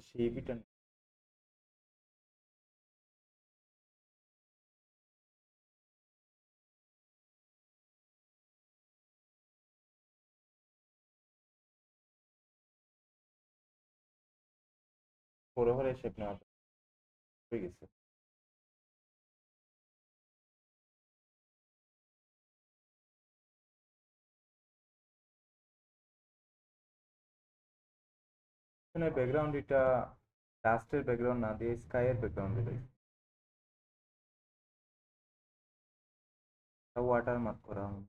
সেই বিটা বড় হলে শেপ নেওয়া হয়ে গেছে। এখানে ব্যাকগ্রাউন্ড এটা ডাস্টের ব্যাকগ্রাউন্ড না দিয়ে স্কাইয়ের ব্যাকগ্রাউন্ড দিলে ওয়াটার মার্ক করা হবে।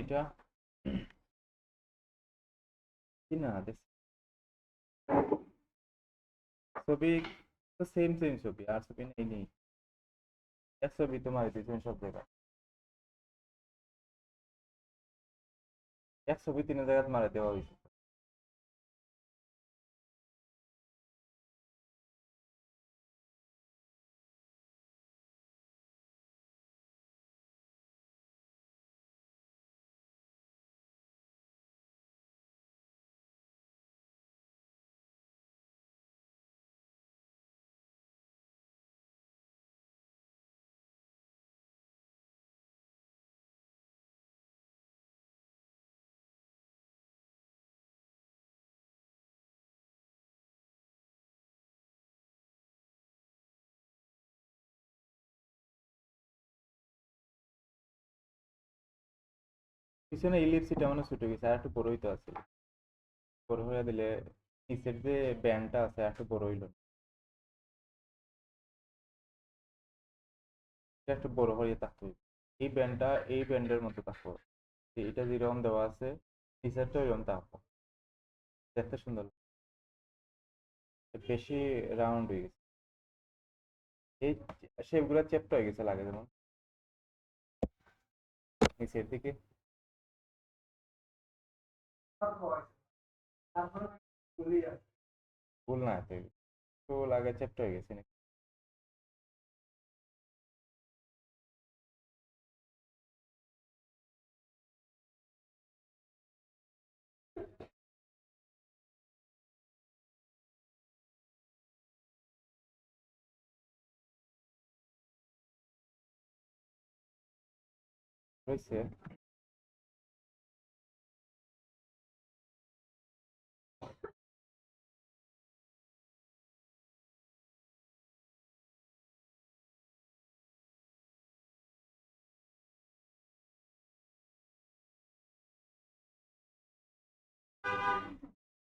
এটা কি না ছবি তো সেম সেম ছবি আর ছবি নেই নেই, এক ছবি তোমার দিয়েছেন সব জায়গায়, এক ছবি তিন জায়গায় মারা দেওয়া হয়েছে। পিছনে ইলিপসিটা মানে ছুটে গেছে, আর একটু বড় হইতে আছে, বড় হয়ে দিলে নিচের যে ব্যান্ডটা আছে আর একটু বড় হইলো, এটা একটু বড় হয়ে থাকতে হবে। এই ব্যান্ডটা এই ব্যান্ডের মতো থাকবো, এটা যেরকম দেওয়া আছে নিচেরটা ওইরকম থাকবো, দেখতে সুন্দর লাগবে। বেশি রাউন্ড হয়ে গেছে, এই শেপগুলো চ্যাপ্টা হয়ে গেছে লাগে যেমন নিচের দিকে, ফুল না এত তো লাগে চ্যাপ্টা হয়ে গেছে নাকি। হয়েছে।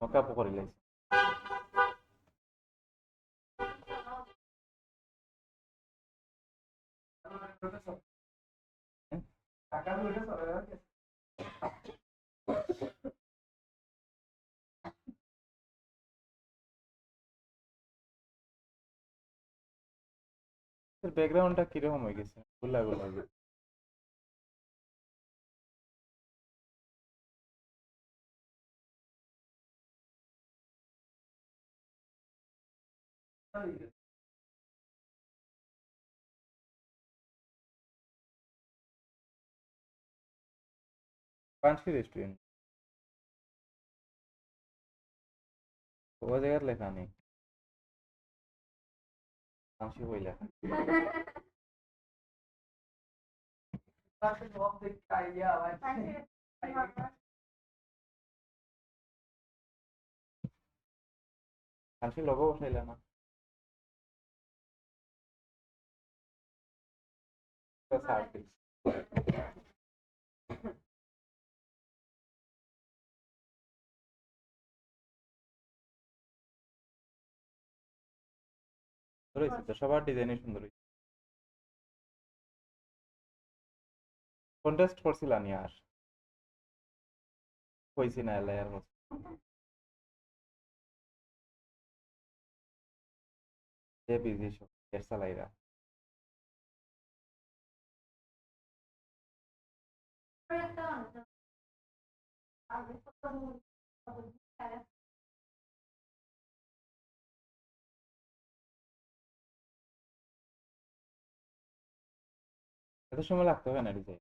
মকা করে লাইছে। ব্যাকগ্রাউন্ডটা কিরকম হয়ে গেছে, গোলা গোলা হয়ে গেছে। পাঁচটি রেস্টুরেন্ট ও জায়গার লেখা নেই, পাঁচটি বই লেখা। পাঁচটি লোগো বসাইলে না, সার্ভিস সুন্দর হয়েছে তো, সবার ডিজাইনই সুন্দর হয়েছে। কন্টেস্ট করছিল নি আর কইছি না এলাই আর বলছি। যে বিজি সব এর চালাইরা। এত সময় লাগতে হবে না ডিজাইন।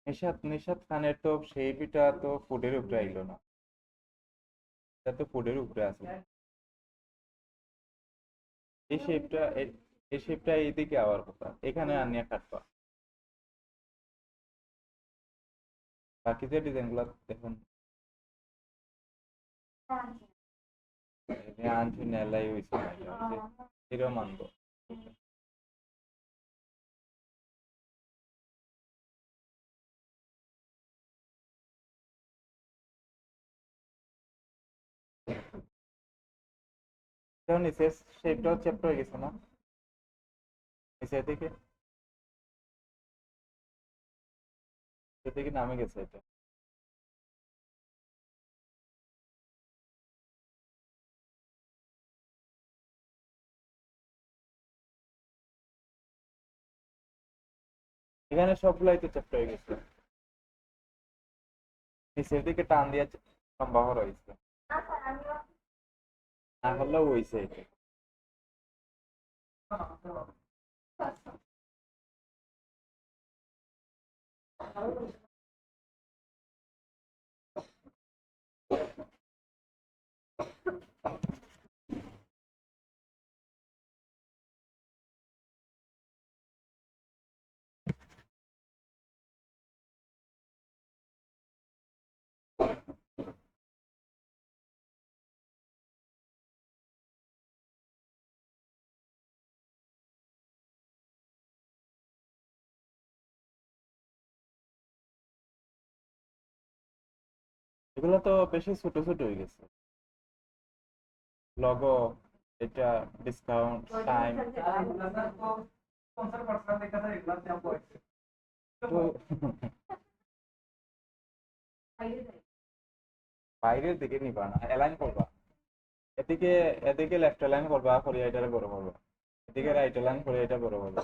নিশাত নিশাত খানের তো সেই পিঠা তো ফুডের উপরে আইলো না, এটা তো ফুডের উপরে আছে। এই শেপটা এই শেপটা এইদিকে আবার কথা, এখানে আনিয়া কাটবা। বাকি যে ডিজাইন গুলা দেখুন, আনছি নেলাই হয়েছে না, এটা ওই যে এরকম আনবো। দেখুন নিচের শেপটাও চ্যাপ্টা হয়ে গেছে না, নিচের দিকে নিচের দিকে নামে গেছে এটা। এখানে সবগুলাই তো চ্যাপ্টা হয়ে গেছে, নিচের দিকে টান দিয়ে লম্বা করা হয়েছে, না হলেও হয়েছে এটা। এগুলো তো বেশি ছোট ছোট হয়ে গেছে, লগো, এটা ডিসকাউন্ট টাইম তো বাইরের দিকে নিবা না, অ্যালাইন করবা। এদিকে এদিকে লেফট অ্যালাইন করবা, করে এটারে বড় করবা। এদিকে রাইট অ্যালাইন করে এটা বড় করবা।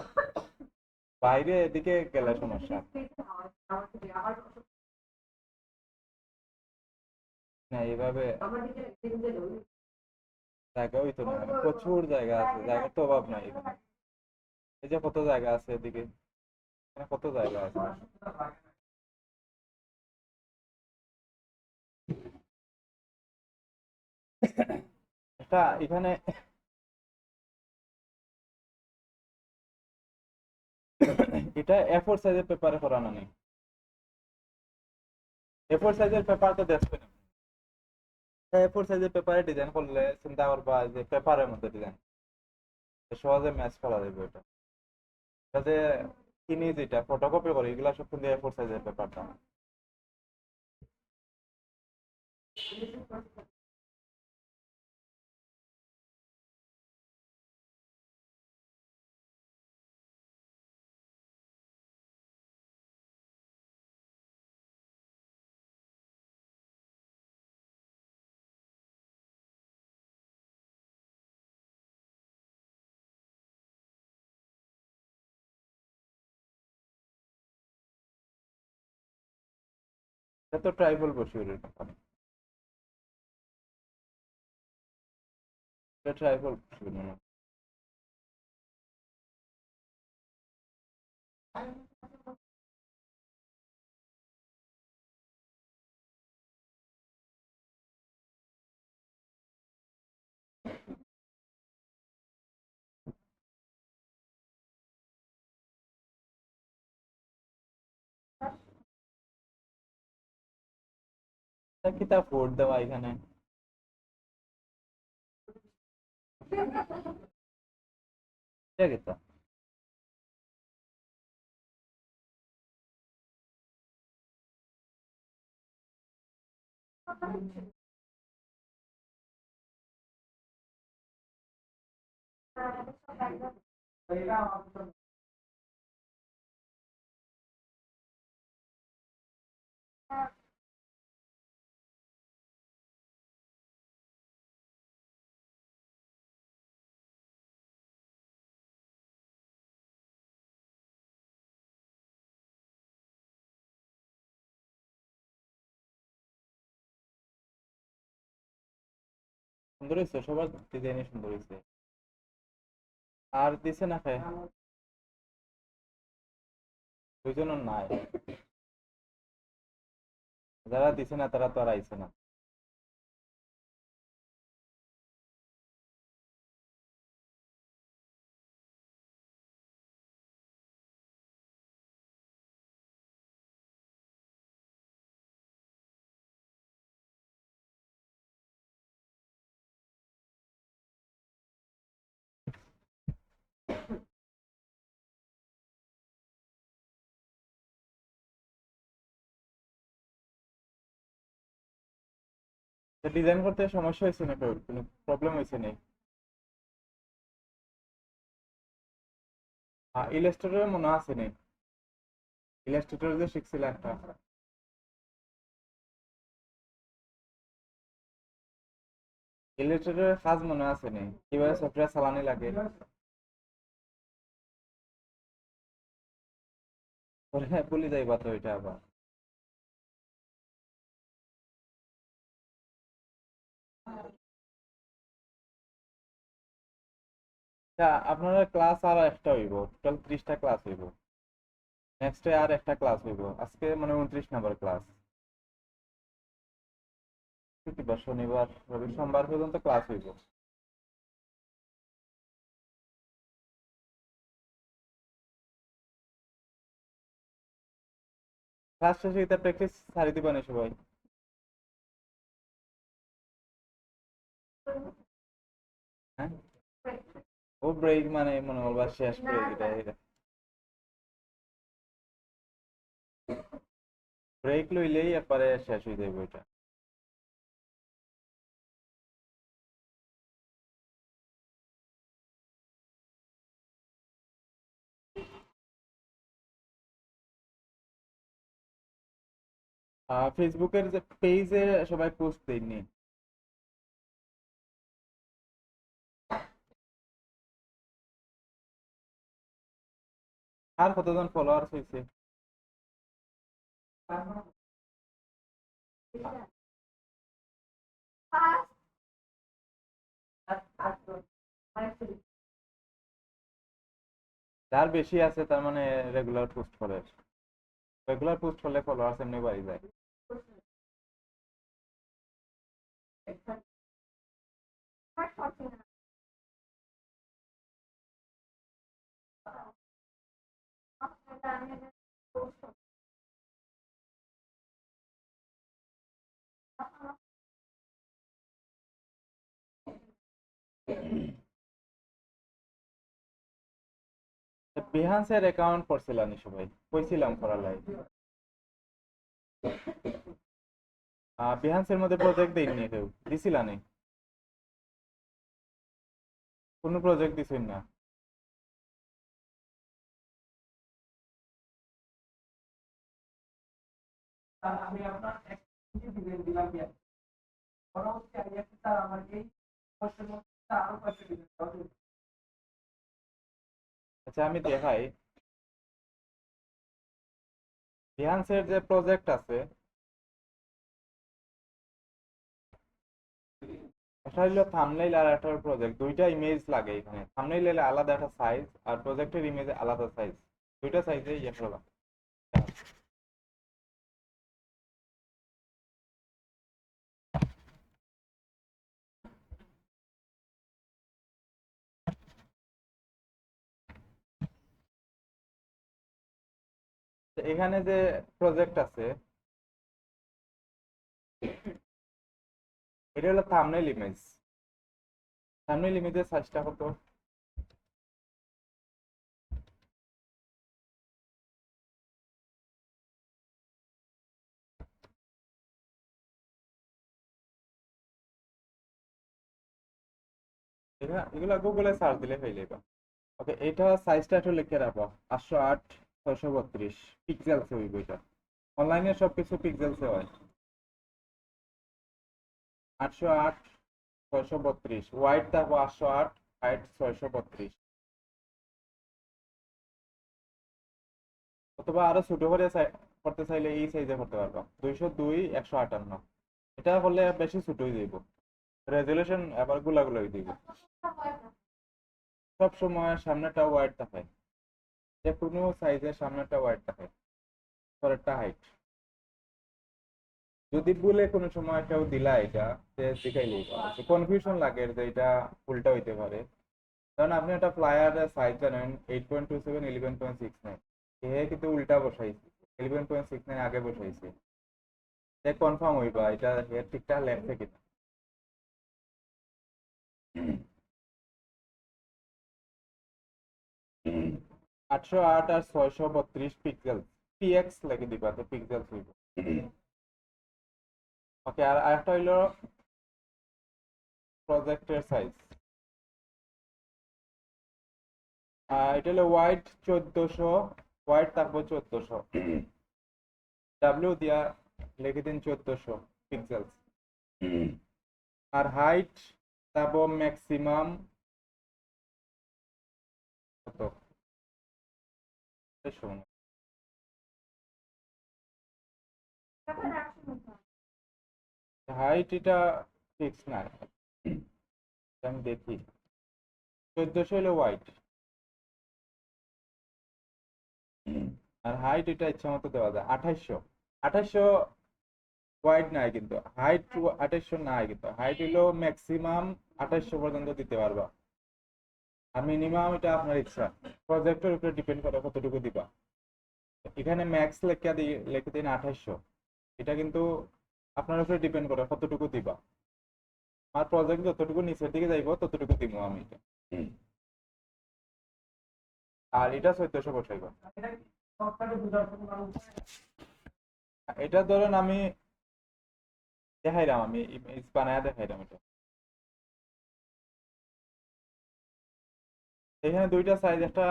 বাইরে এদিকে গেলে সমস্যা। না এইভাবে জায়গা হইতো না, প্রচুর জায়গা আছে, জায়গার তো অভাব নাই এখানে। এই যে কত জায়গা আছে এদিকে, এখানে কত জায়গা আছে। এটা এখানে এটা এ4 সাইজের পেপারে করানো নেই। এ4 সাইজের পেপার তো দেখবেন, এ4 সাইজের পেপারে ডিজাইন করলে চিন্তা করবা যে পেপারের মধ্যে ডিজাইন সহজে ম্যাচ করা যাবে এটা। এটা যে কিনি যেটা ফটোকপি করে এগুলা সব কিন্তু এ4 সাইজের পেপারটা। এটা তো ট্রাইবল বসিউরের কোম্পানি, এটা ট্রাইবল বসিউর মনে হয়। কিতা ভোট দেওয়া এখানে? এটা কিতা? সুন্দর হয়েছে, সবার ডিজাইনই সুন্দর হয়েছে। আর দিছে না খায়? দুইজনের নাই, যারা দিছে না তারা তো আর আইছে না। ডিজাইন করতে সমস্যা হয়েছে না, কোনো প্রবলেম হয়েছে না? ইলাস্ট্রেটর মনে আছে নি? ইলাস্ট্রেটর যে শিখছিল একটা, ইলাস্ট্রেটরের কাজ মনে আছে নি, কিভাবে সফটওয়্যার চালানি লাগে? পরে ভুলে যাইবা তো এটা আবার। আচ্ছা, আপনার ক্লাস আর একটা হইব, টোটাল 30টা ক্লাস হইব। নেক্সট আর একটা ক্লাস হইব, আজকে মানে 29 নম্বর ক্লাস। শুক্রবার, শনিবার, রবি, সোমবার পর্যন্ত ক্লাস হইব। ক্লাস শেষে এটা প্র্যাকটিস ছাড়ি দিবা না সবাই? হ্যাঁ, ও ব্রেক মানে মঙ্গলবার শেষ করে এটা ব্রেক লইলেই একবারে শেষ হয়ে যাবে এটা। ফেসবুকের যে পেজে সবাই পোস্ট দেয়নি। আর কতজন ফলোয়ার্স হয়েছে? যার বেশি আছে তার মানে রেগুলার পোস্ট করে, রেগুলার পোস্ট করলে ফলোয়ার্স এমনি বাড়ি যায়। বিহান্সের অ্যাকাউন্ট করছিলাম সবাই, কইছিলাম করার লাগে। বিহান্সের মধ্যে প্রজেক্ট দেয়নি কেউ, দিছিলা নি? কোনো প্রজেক্ট দিছই না? আচ্ছা আমি দেখাই, বিহান্সের যে প্রজেক্ট আছে, একটা হলো থাম্বনেইল আর একটা প্রজেক্ট, দুইটা ইমেজ লাগে এখানে। থাম্বনেইল এলে আলাদা একটা সাইজ, আর প্রজেক্টের ইমেজে আলাদা সাইজ, দুইটা সাইজে ইয়ে করা। এখানে যে প্রজেক্ট আছে এটা হলো থাম্বনেল ইমেজ। থাম্বনেল ইমেজের সাইজটা কত? এগুলা গুগলে সার্চ দিলে পেয়ে যাবে। ওকে, এটা সাইজটা একটু লিখে রাখো। 808 632 পিক্সেলসে হইব এটা। অনলাইনে সবকিছু পিক্সেলসে হয়। 808 632 ওয়াইড থাকবো 808, হাইট 632। অথবা আরো ছোট করে করতে চাইলে এই সাইজে করতে পারবা, 202 158। এটা করলে বেশি ছোট হয়ে যাইব, রেজুলেশন আবার গুলাগুলো হয়ে যাইব। সব সময় সামনেটা ওয়াইড থাকে, যে কোনো সাইজের সামনেটা ওয়াইড থাকে, পরেরটা হাইট। যদি ভুলে কোনো সময় কেউ দিলা এটা, যে শিখাইলেই কনফিউশন লাগে যে এটা উল্টা হইতে পারে। কারণ আপনি একটা ফ্লায়ারের সাইজ জানেন 8.27 11.69, এ কিন্তু উল্টা বসাইছে, 11.69 আগে বসাইছে। কনফার্ম হইবা এটা হেয়ার ঠিকঠাক লেখছে কিনা। 808 আর 632 পিক্সেল, পিএক্স লিখে দিবা তো পিক্সেল হইব। ওকে, আর আরেকটা হইলো প্রজেক্টের সাইজ। এটা হলো ওয়াইড 1400, ওয়াইড থাকবো 1400, ডাব্লিউ দিয়া লিখে দিন 1400 পিক্সেলস। আর হাইট থাকবো ম্যাক্সিমাম কত? হাইট এটা ফিক্স না, আমি দেখি। 1400 হলো ওয়াইড, আর হাইট এটা ইচ্ছা মতো দেওয়া যায় 2800। 2800 ওয়াইড নাই কিন্তু, হাইট 2800 নাই কিন্তু, হাইট হলো ম্যাক্সিমাম 2800 পর্যন্ত দিতে পারবা। আর মিনিমাম এটা আপনার ইচ্ছা, প্রজেক্টের উপরে ডিপেন্ড করে কতটুকু দিবা। এখানে ম্যাক্স লেখা দিয়ে লিখে দিন 2800, এটা কিন্তু আপনার উপরে ডিপেন্ড করে কতটুকু দিবা। আমার প্রজেক্ট যতটুকু নিচের দিকে যাইব ততটুকু দিব আমি এটা। আর এটা 1400 বসাইবা। এটা ধরেন আমি দেখাইলাম, আমি ইমেজ বানায় দেখাইলাম এটা। এখানে দুইটা সাইজ, একটা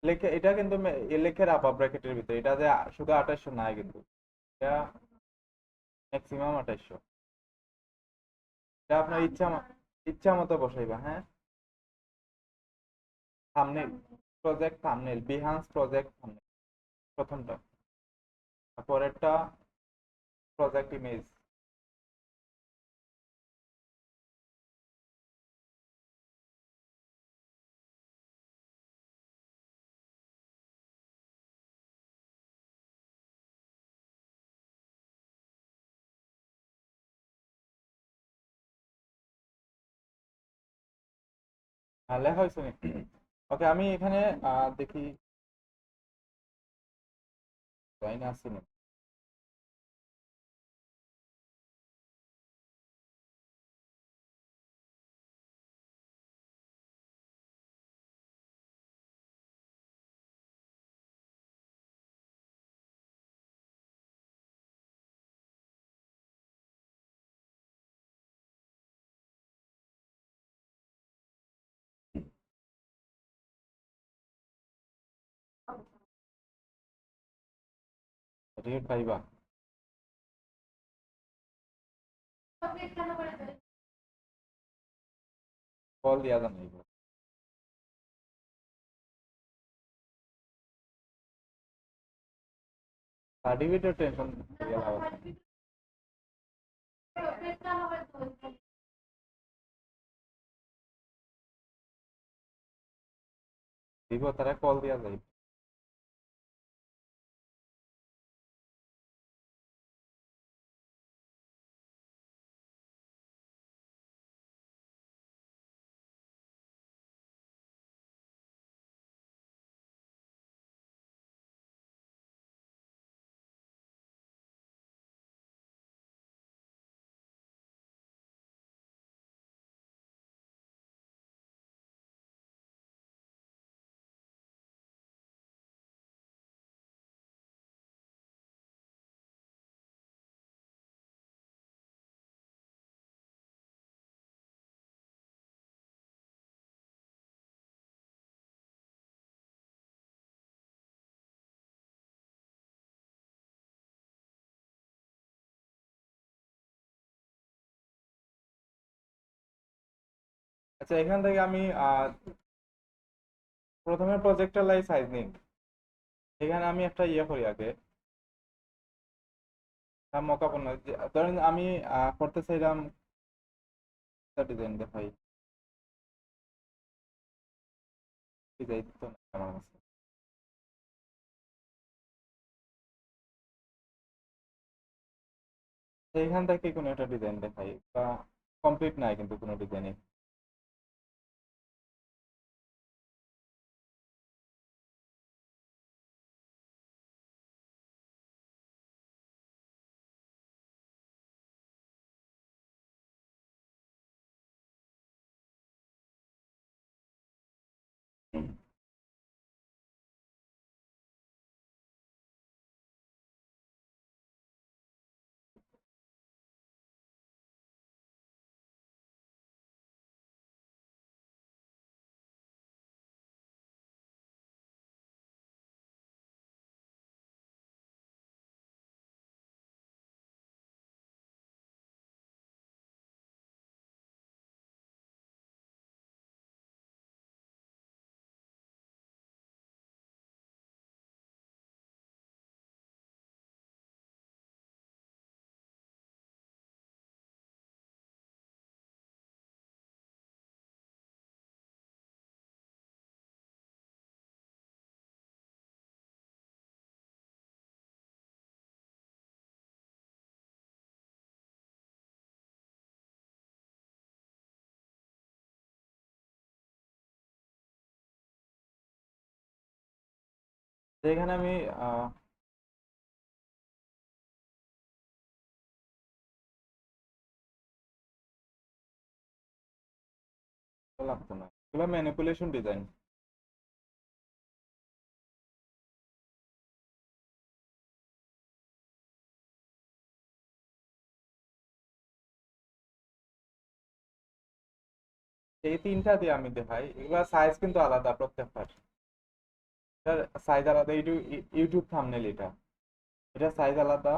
লেখে, এটা কিন্তু লেখে রাখা ব্র্যাকেটের ভিতরে, এটা যে শুধু 2800 নাই কিন্তু, এটা ম্যাক্সিমাম 2800। এটা আপনার ইচ্ছা মতো বসাইবা। হ্যাঁ, thumbnail, project thumbnail, Behance project thumbnail প্রথমটা, আর পরেরটা প্রজেক্ট ইমেজ। হ্যাঁ, লেখা হয়েছে নি? ওকে, আমি এখানে দেখি লাইন আছে নি। রেড পাইবা? কল দিয়া জানাইব। সার্টিফিকেটের টেনশন দিব, তারা কল দিয়া যাইব। আচ্ছা, এখান থেকে আমি প্রথমে প্রজেক্টর লাই সাইজ নিই। এখানে আমি একটা ইয়ে করি আগে, মকআপ না, ধরেন আমি করতে চাইলাম ডিজাইন দেখাই, ডিজাইন তো নাই আমার কাছে। তো এখান থেকে কোনো একটা ডিজাইন দেখাই, বা কমপ্লিট নাই কিন্তু কোনো ডিজাইনই। তো এখানে আমি আহ, লাগতো না, এগুলো ম্যানিপুলেশন ডিজাইন। এই তিনটা দিয়ে আমি দেখাই, এগুলা সাইজ কিন্তু আলাদা প্রত্যেকটার। এটার সাইজ আলাদা, ইউটিউব থাম্বনেল এটা, এটা সাইজ আলাদা।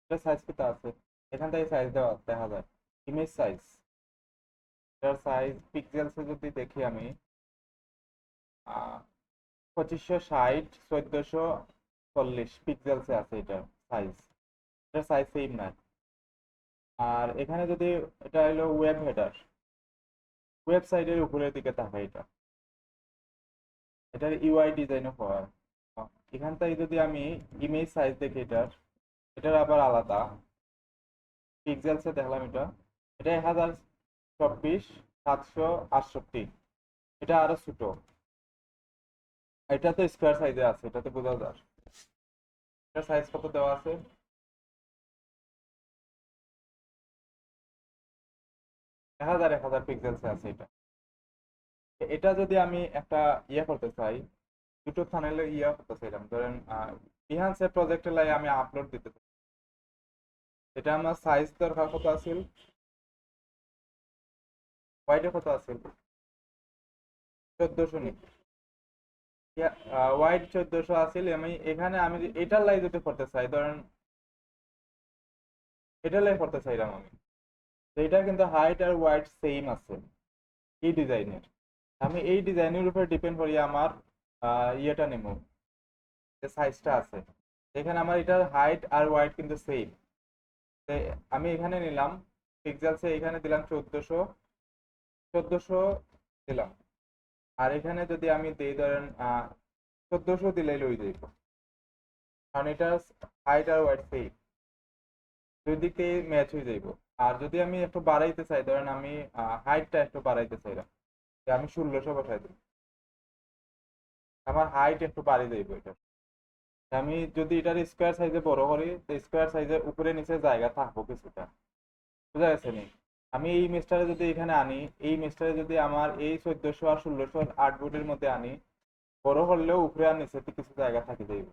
এটা সাইজ কত আছে, এখান থেকে সাইজ দেওয়া দেখা যায়, ইমেজ সাইজ। এটার সাইজ পিক্সেলসে যদি দেখি আমি, 2560 1440 পিক্সেলসে আছে এটার সাইজ। এটার সাইজ সেম না। আর এখানে যদি, এটা হলো ওয়েব হেডার, ওয়েবসাইটের উপরের দিকে তাকাই এটা, এটার ইউআই ডিজাইনও হয়। এখান থেকে যদি আমি ইমেজ সাইজ দেখি এটার, এটার আবার আলাদা পিক্সেলসে দেখলাম এটা, এটা 1024 768, এটা আরো ছোট। এটা তো স্কোয়ার সাইজে আছে, এটা তো বোঝা যায়। এটা সাইজ কত দেওয়া আছে, 1000 পিক্সেলসে আছে এটা। এটা যদি আমি একটা ইয়ে করতে চাই, ইউটিউব চ্যানেলে ইয়ে করতে চাইলাম, ধরেন বিহান্সের প্রজেক্টে লাই আমি আপলোড দিতে চাই, এটা আমার সাইজ দরকার কত আছিল, ওয়াইডে কত আছিল, 1400 নি, ওয়াইড 1400 আছিল। আমি এখানে আমি এটার লাই যদি করতে চাই, ধরেন এটার লাই করতে চাইলাম আমি, তো এটা কিন্তু হাইট আর ওয়াইড সেম আছে এই ডিজাইনের। আমি এই ডিজাইনের উপর ডিপেন্ড করি আমার ইয়েটা নেব, যে সাইজটা আছে। এখানে আমার এটার হাইট আর ওয়াইড কিন্তু সেম। আমি এখানে নিলাম পিক্সেলসে, এখানে দিলাম 1400 দিলাম। আর এখানে যদি আমি দিই ধরেন 1400 দিলেই লই যাইব, কারণ এটা হাইট আর ওয়াইড সেম, দুই দিক থেকে ম্যাচ হয়ে যাইব। আর যদি আমি একটু বাড়াইতে চাই, ধরেন আমি হাইটটা একটু বাড়াইতে চাইলাম, যে আমি 1600 বসাই দিই, আমার হাইট একটু বাড়িয়ে যাইব এটা। আমি যদি এটার স্কোয়ার সাইজে বড় করি, তো স্কোয়ার সাইজের উপরে নিচে জায়গা থাকবো কিছুটা, বুঝা গেছে নি। আমি এই ইমেজটারে যদি এখানে আনি, এই ইমেজটারে যদি আমার এই 1400 আর 1600 আর্টবোর্ডের মধ্যে আনি, বড় করলেও উপরে আর নিচে কিছু জায়গা থাকে যাইব।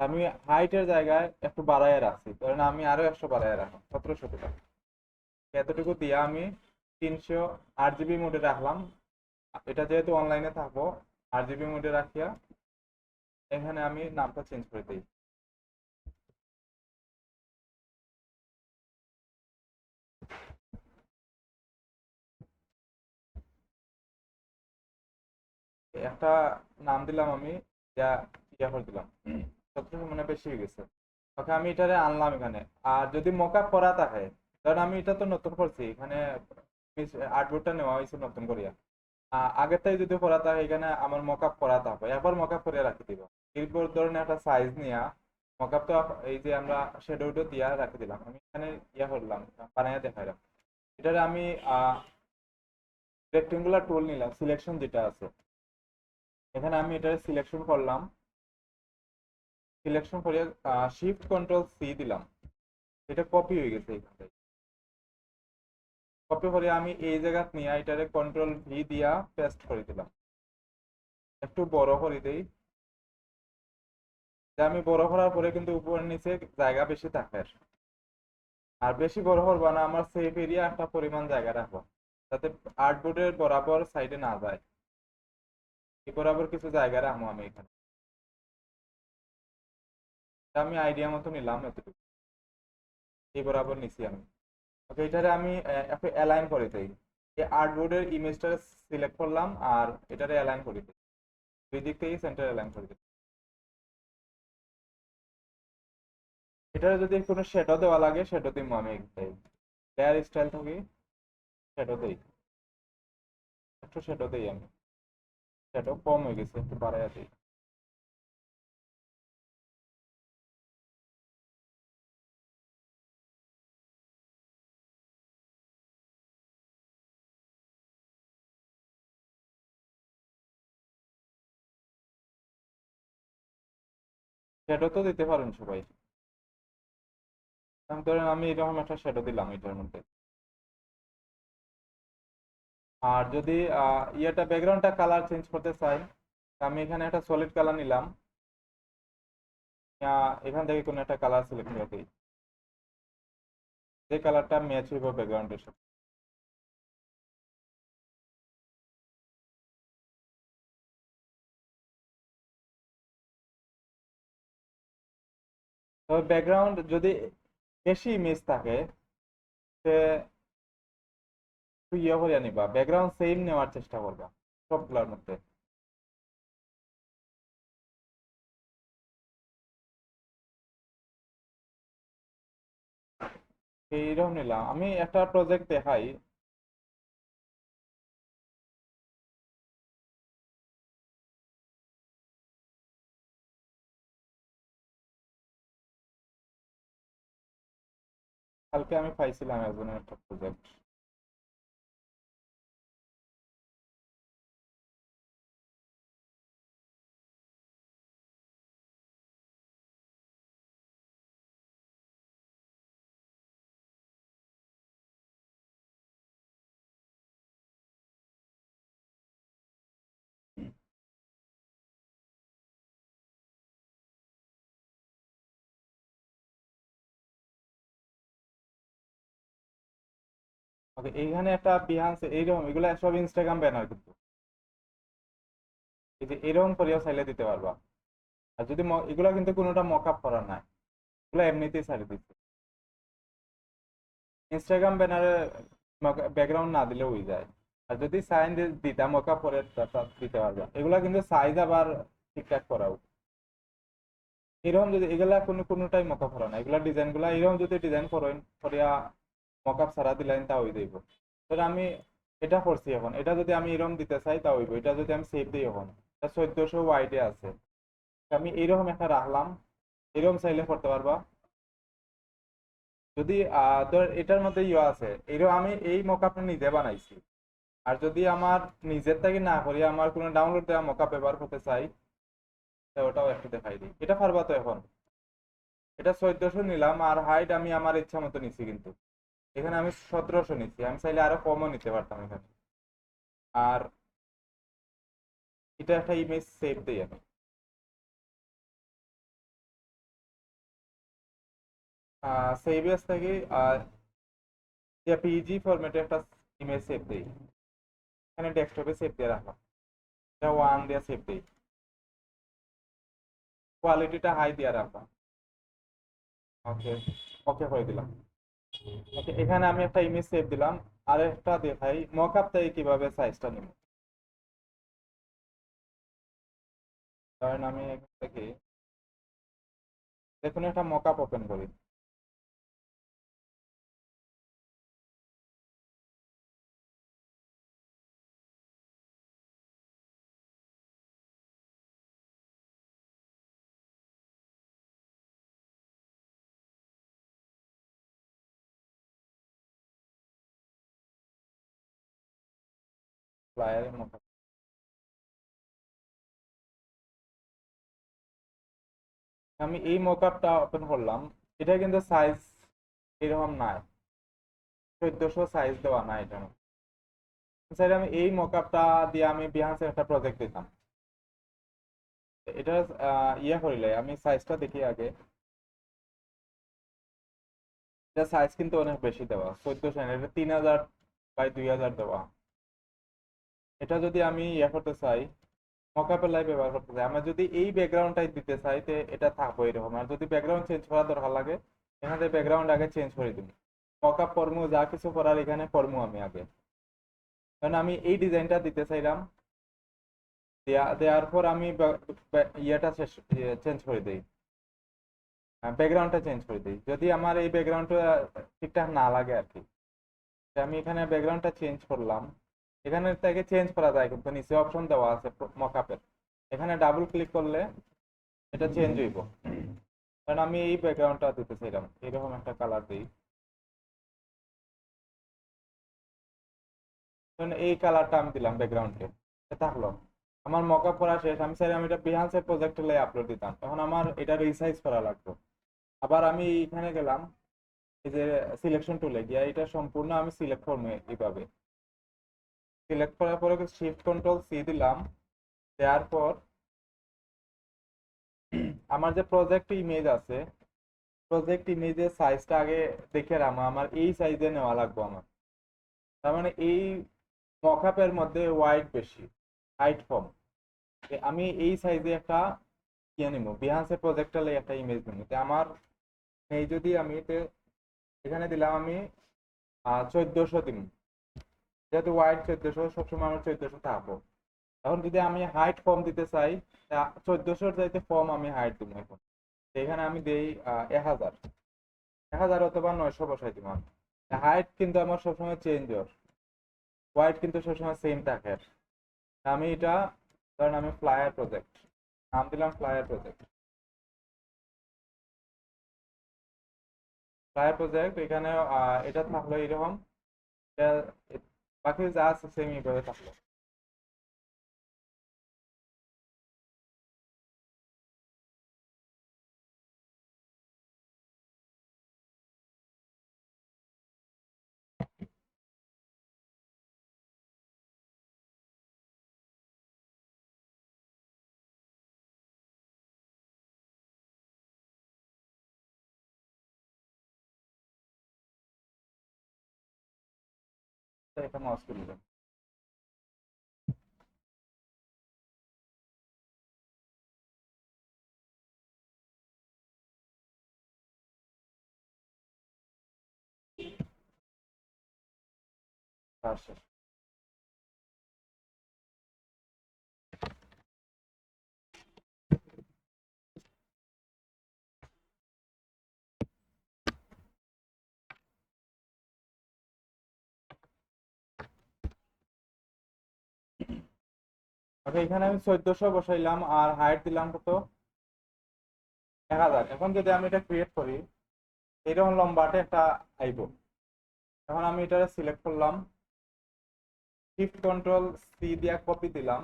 আমি হাইটের জায়গায় একটু বাড়ায় রাখছি, ধরেন আমি আরো 100 বাড়ায় রাখলাম, 1700 দিলাম। এতটুকু দিয়ে আমি 308 জিবি মোডে রাখলাম। এটা যেহেতু অনলাইনে থাকবো, 8 জিবি মোডে রাখিয়া এখানে আমি নামটা চেঞ্জ করে দিই। একটা নাম দিলাম আমি, যা ইয়া করে দিলাম, 1700 মানে বেশি হয়ে গেছে। ওকে আমি এটারে আনলাম এখানে। আর যদি মকআপ করা থাকে, কারণ আমি এটা তো নতুন করছি এখানে, আর্টবোর্ডটা নেওয়া হয়েছে নতুন করিয়া। আগেরটাই যদি করা থাকে এখানে আমার মকআপ করা থাকবে, একবার মকআপ করে রাখি দিব। এরপর ধরুন একটা সাইজ নিয়া মকআপ তো এই যে আমরা শ্যাডো দিয়া রাখি দিলাম, আমি এখানে ইয়া করলাম, বানাইয়া দেখাইলাম। এটারে আমি রেক্টেঙ্গুলার টুল নিলাম, সিলেকশন যেটা আছে এখানে আমি এটা সিলেকশন করলাম। সিলেকশন করে শিফট কন্ট্রোল সি দিলাম, এটা কপি হয়ে গেছে এখান থেকে। কপি করে আমি এই জায়গা নিয়ে এটারে কন্ট্রোল ভি দিয়া পেস্ট করে দিলাম। একটু বড় করে দেই, যে আমি বড় করার পরে কিন্তু উপর নিচে জায়গা বেশি থাকে। আর বেশি বড় করবো না, আমার সেফ এরিয়া একটা পরিমাণ জায়গা রাখবো, যাতে আর্টবোর্ডের বরাবর সাইডে না যায়। এই বরাবর কিছু জায়গা রাখবো আমি এখানে। এটা আমি আইডিয়া মতো নিলাম এতটুকু, এই বরাবর নিছি আমি। ওকে, এটারে আমি একটু অ্যালাইন করে দিই। এই আর্টবোর্ডের ইমেজটা সিলেক্ট করলাম আর এটারে অ্যালাইন করে দিই, দুই দিক থেকেই সেন্টার অ্যালাইন করে দিই। এটারে যদি কোনো শ্যাডো দেওয়া লাগে শ্যাডো দিব আমি লেয়ার স্টাইল থেকে শ্যাডো দেই, একটু শ্যাডো দেই আমি। শ্যাডো কম হয়ে গেছে, একটু বাড়াইয়া দিই। শ্যাডো তো দিতে পারেন সবাই। ধরেন আমি এরকম একটা শ্যাডো দিলাম এটার মধ্যে। আর যদি ইয়েটা ব্যাকগ্রাউন্ডটা কালার চেঞ্জ করতে চাই, আমি এখানে একটা সলিড কালার নিলাম। এখান থেকে কোনো একটা কালার সিলেক্ট করে দিই, যে কালারটা ম্যাচ হইব ব্যাকগ্রাউন্ডের সাথে। তবে ব্যাকগ্রাউন্ড যদি বেশি ইমেজ থাকে, সে একটু ইয়ে করে নিবা, ব্যাকগ্রাউন্ড সেম নেওয়ার চেষ্টা করবা সবগুলোর মধ্যে। এইরকম নিলাম আমি, একটা প্রজেক্ট দেখাই। কালকে আমি পাইছিলাম একজনের একটা প্রজেক্ট। ওকে, এইখানে একটা বিহান্স এইরকম, এগুলো সব ইনস্টাগ্রাম ব্যানার কিন্তু। এই যে এরকম করিয়া চাইলে দিতে পারবা। আর যদি এগুলা কিন্তু কোনোটা মকআপ করা নাই, এগুলো এমনিতেই ছাড়ি দিচ্ছে। ইনস্টাগ্রাম ব্যানারে ব্যাকগ্রাউন্ড না দিলে হয়ে যায়। আর যদি সাইন দিতাম মকআপ করে দিতে পারবা। এগুলা কিন্তু সাইজ আবার ঠিকঠাক করাও। এরকম যদি এগুলা কোনোটাই মকআপ করা না, এগুলা ডিজাইন গুলা এরকম যদি ডিজাইন করেন করিয়া মকআপ ছাড়া দিলেন তা হয়ে যাইব। ধর আমি এটা করছি, এখন এটা যদি আমি এরকম দিতে চাই তা হইব। এটা যদি আমি সেভ দিই, এখন এটা 1400 ওয়াইডে আছে। আমি এইরকম একটা রাখলাম, এরকম চাইলে করতে পারবা। যদি ধর এটার মধ্যে ইয়ে আছে, এরকম আমি এই মকআপটা নিজে বানাইছি। আর যদি আমার নিজের থেকে না করি, আমার কোনো ডাউনলোড দেওয়া মকআপ ব্যবহার করতে চাই, তা ওটাও একটু দেখাই দিই। এটা পারবা তো এখন? এটা 1400 নিলাম, আর হাইট আমি আমার ইচ্ছা মতো নিছি কিন্তু। এখানে আমি 1700 নিচ্ছি, আমি চাইলে আরো কমও নিতে পারতাম এখানে। আর এটা একটা ইমেজ সেভ দিই আমি। সেভ এস থেকে পিজি ফরম্যাটে একটা ইমেজ সেভ দিই, এখানে ডেস্কটপে সেভ দিয়ে রাখলাম। এটা 1 দিয়ে সেভ দিই, কোয়ালিটিটা হাই দিয়ে রাখলাম। ওকে, ওকে করে দিলাম। ওকে, এখানে আমি একটা ইমেজ সেভ দিলাম। আর একটা দেখাই মকআপ থেকে কিভাবে সাইজটা নিব। ধরেন আমি এখান থেকে দেখুন একটা মকআপ ওপেন করি। ফ্লায়ারে মকআপ আমি এই মকআপটা ওপেন করলাম। এটা কিন্তু সাইজ এরকম নাই, 1400 সাইজ দেওয়া নাই এটা। স্যার আমি এই মকআপটা দিয়ে আমি বিহান্সের একটা প্রজেক্ট দিতাম। এটা ইয়ে করিলে আমি সাইজটা দেখি আগে। এটা সাইজ কিন্তু অনেক বেশি দেওয়া, 1400 না, এটা 3000 বাই 2000 দেওয়া। এটা যদি আমি ইয়ে করতে চাই, মকআপের লাই ব্যবহার করতে চাই, আমরা যদি এই ব্যাকগ্রাউন্ডটাই দিতে চাই তো এটা থাকবো এরকম। আর যদি ব্যাকগ্রাউন্ড চেঞ্জ করা দরকার লাগে, এখানে ব্যাকগ্রাউন্ড আগে চেঞ্জ করে দিব। মকআপ ফর্মু যা কিছু করার এখানে ফর্মু আমি আগে, কারণ আমি এই ডিজাইনটা দিতে চাইলাম। দেওয়ার পর আমি ইয়েটা চেঞ্জ করে দিই, ব্যাকগ্রাউন্ডটা চেঞ্জ করে দিই যদি আমার এই ব্যাকগ্রাউন্ডটা ঠিকঠাক না লাগে আর কি। তো আমি এখানে ব্যাকগ্রাউন্ডটা চেঞ্জ করলাম। এখানে থেকে চেঞ্জ করা যায় কিন্তু নিচে অপশন দেওয়া আছে মকআপের, এখানে ডাবল ক্লিক করলে এটা চেঞ্জ হইব। কারণ আমি এই ব্যাকগ্রাউন্ডটা দিতে চাইলাম, এরকম একটা কালার দিই। কারণ এই কালারটা আমি দিলাম ব্যাকগ্রাউন্ডে, থাকলো। আমার মকআপ করা শেষ, আমি চাই আমি এটা বিহান্সের প্রজেক্টে আপলোড দিতাম, এখন আমার এটা রিসাইজ করা লাগবে। আবার আমি এখানে গেলাম, এই যে সিলেকশন টুলে গিয়ে এটা সম্পূর্ণ আমি সিলেক্ট করবো এইভাবে। সিলেক্ট করার পরে শিফট কন্ট্রোল সি দিলাম। দেওয়ার পর আমার যে প্রজেক্ট ইমেজ আছে, প্রজেক্ট ইমেজের সাইজটা আগে দেখে রাখবো, আমার এই সাইজে নেওয়া লাগবে আমার। তার মানে এই মকআপের মধ্যে ওয়াইড বেশি, হাইট কম। আমি এই সাইজে একটা ইয়ে নিবো, বিহান্সের প্রজেক্টটা একটা ইমেজ নিবো। আমার এই যদি আমি এখানে দিলাম আমি 1400 দিব, যেহেতু ওয়াইড 1400, সবসময় আমার 1400 থাকবো। এখন যদি আমি হাইট কম দিতে চাই, 1400 চাইতে কম আমি হাইট দিব এখন। এখানে আমি দেই 1000, 1000 অথবা 900 বসাই দিব। হাইট কিন্তু আমার সবসময় চেঞ্জ হয়, ওয়াইড কিন্তু সবসময় সেম থাকে। আমি এটা, কারণ আমি ফ্লায়ার প্রজেক্ট নাম দিলাম, ফ্লায়ার প্রজেক্ট, ফ্লায়ার প্রজেক্ট। এখানে এটা থাকলো এরকম, এটা- বাকি যা আছে সেম এইভাবে থাকলো। এটা মাউস করে দিলাম। কাজ শেষ। আচ্ছা, এখানে আমি 1400 বসাইলাম আর হাইট দিলাম কত, 1000। এখন যদি আমি এটা ক্রিয়েট করি, এরকম লম্বাটে একটা আইব। এখন আমি এটা সিলেক্ট করলাম, শিফট কন্ট্রোল সি দিয়া কপি দিলাম,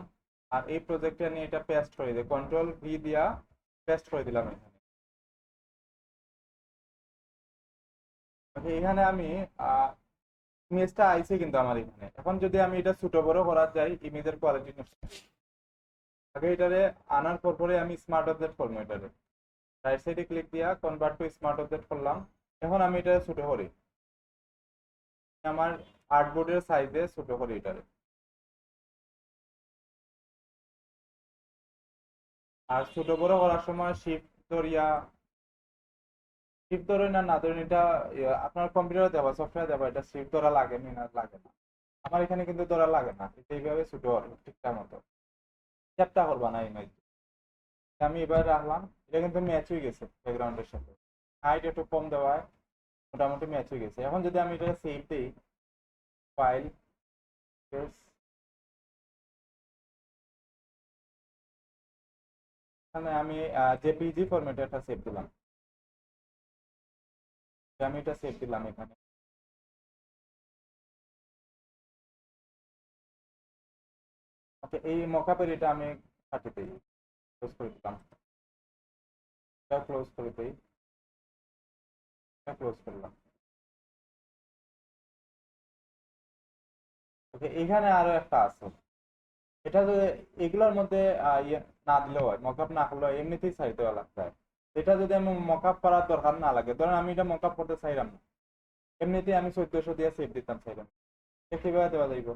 আর এই প্রজেক্টে নিয়ে এটা পেস্ট করে দিই, কন্ট্রোল ভি দিয়া পেস্ট করে দিলাম এখানে। এখানে আমি ইমেজটা আইছে কিন্তু আমার এখানে। এখন যদি আমি এটা ছোট বড় করা যায়, ইমেজের কোয়ালিটি নষ্ট। আগে এটারে আনার পর পরে আমি স্মার্ট অবজেক্ট করবো, এটারে রাইট সাইডে ক্লিক দিয়া কনভার্ট টু স্মার্ট অবজেক্ট করলাম। এখন আমি এটা ছোট করি, আমার আর্টবোর্ডের সাইজে ছোট করি এটারে। আর ছোট বড় করার সময় শিফট ধরিয়া, শিফট ধরে না না ধরেন এটা আপনার কম্পিউটারে দেওয়া, সফটওয়্যার দেওয়া, এটা শিফট ধরা লাগে না লাগে না। আমার এখানে কিন্তু ধরা লাগে না, এইভাবে ছোট হবে ঠিকঠাক মতো। চ্যাপটা করবা না ইমেজ। আমি এবার রাখলাম, এটা কিন্তু ম্যাচ হয়ে গেছে ব্যাকগ্রাউন্ডের সাথে, হাইট একটু কম দেওয়ায় মোটামুটি ম্যাচ হয়ে গেছে। এখন যদি আমি এটা সেভ দিই, ফাইল, এখানে আমি জেপিজি ফরম্যাটে একটা সেভ দিলাম, আমি এটা সেভ দিলাম এখানে। ওকে, এই মকআপের এটা আমি কাটি দিই, ক্লোজ করে দিলাম, এটা ক্লোজ করে দিই, এটা ক্লোজ করলাম। ওকে, এখানে আরো একটা আছে, এটা যদি এগুলোর মধ্যে ইয়ে না দিলেও হয়, মকআপ না করলেও এমনিতেই সাইড দেওয়া লাগতে হয়। এটা যদি আমি মকআপ করার দরকার না লাগে, ধরেন আমি এটা মকআপ করতে চাইলাম না, এমনিতেই আমি 1400 দিয়ে সেভ দিতাম চাইলাম, কিভাবে দেওয়া যাইব?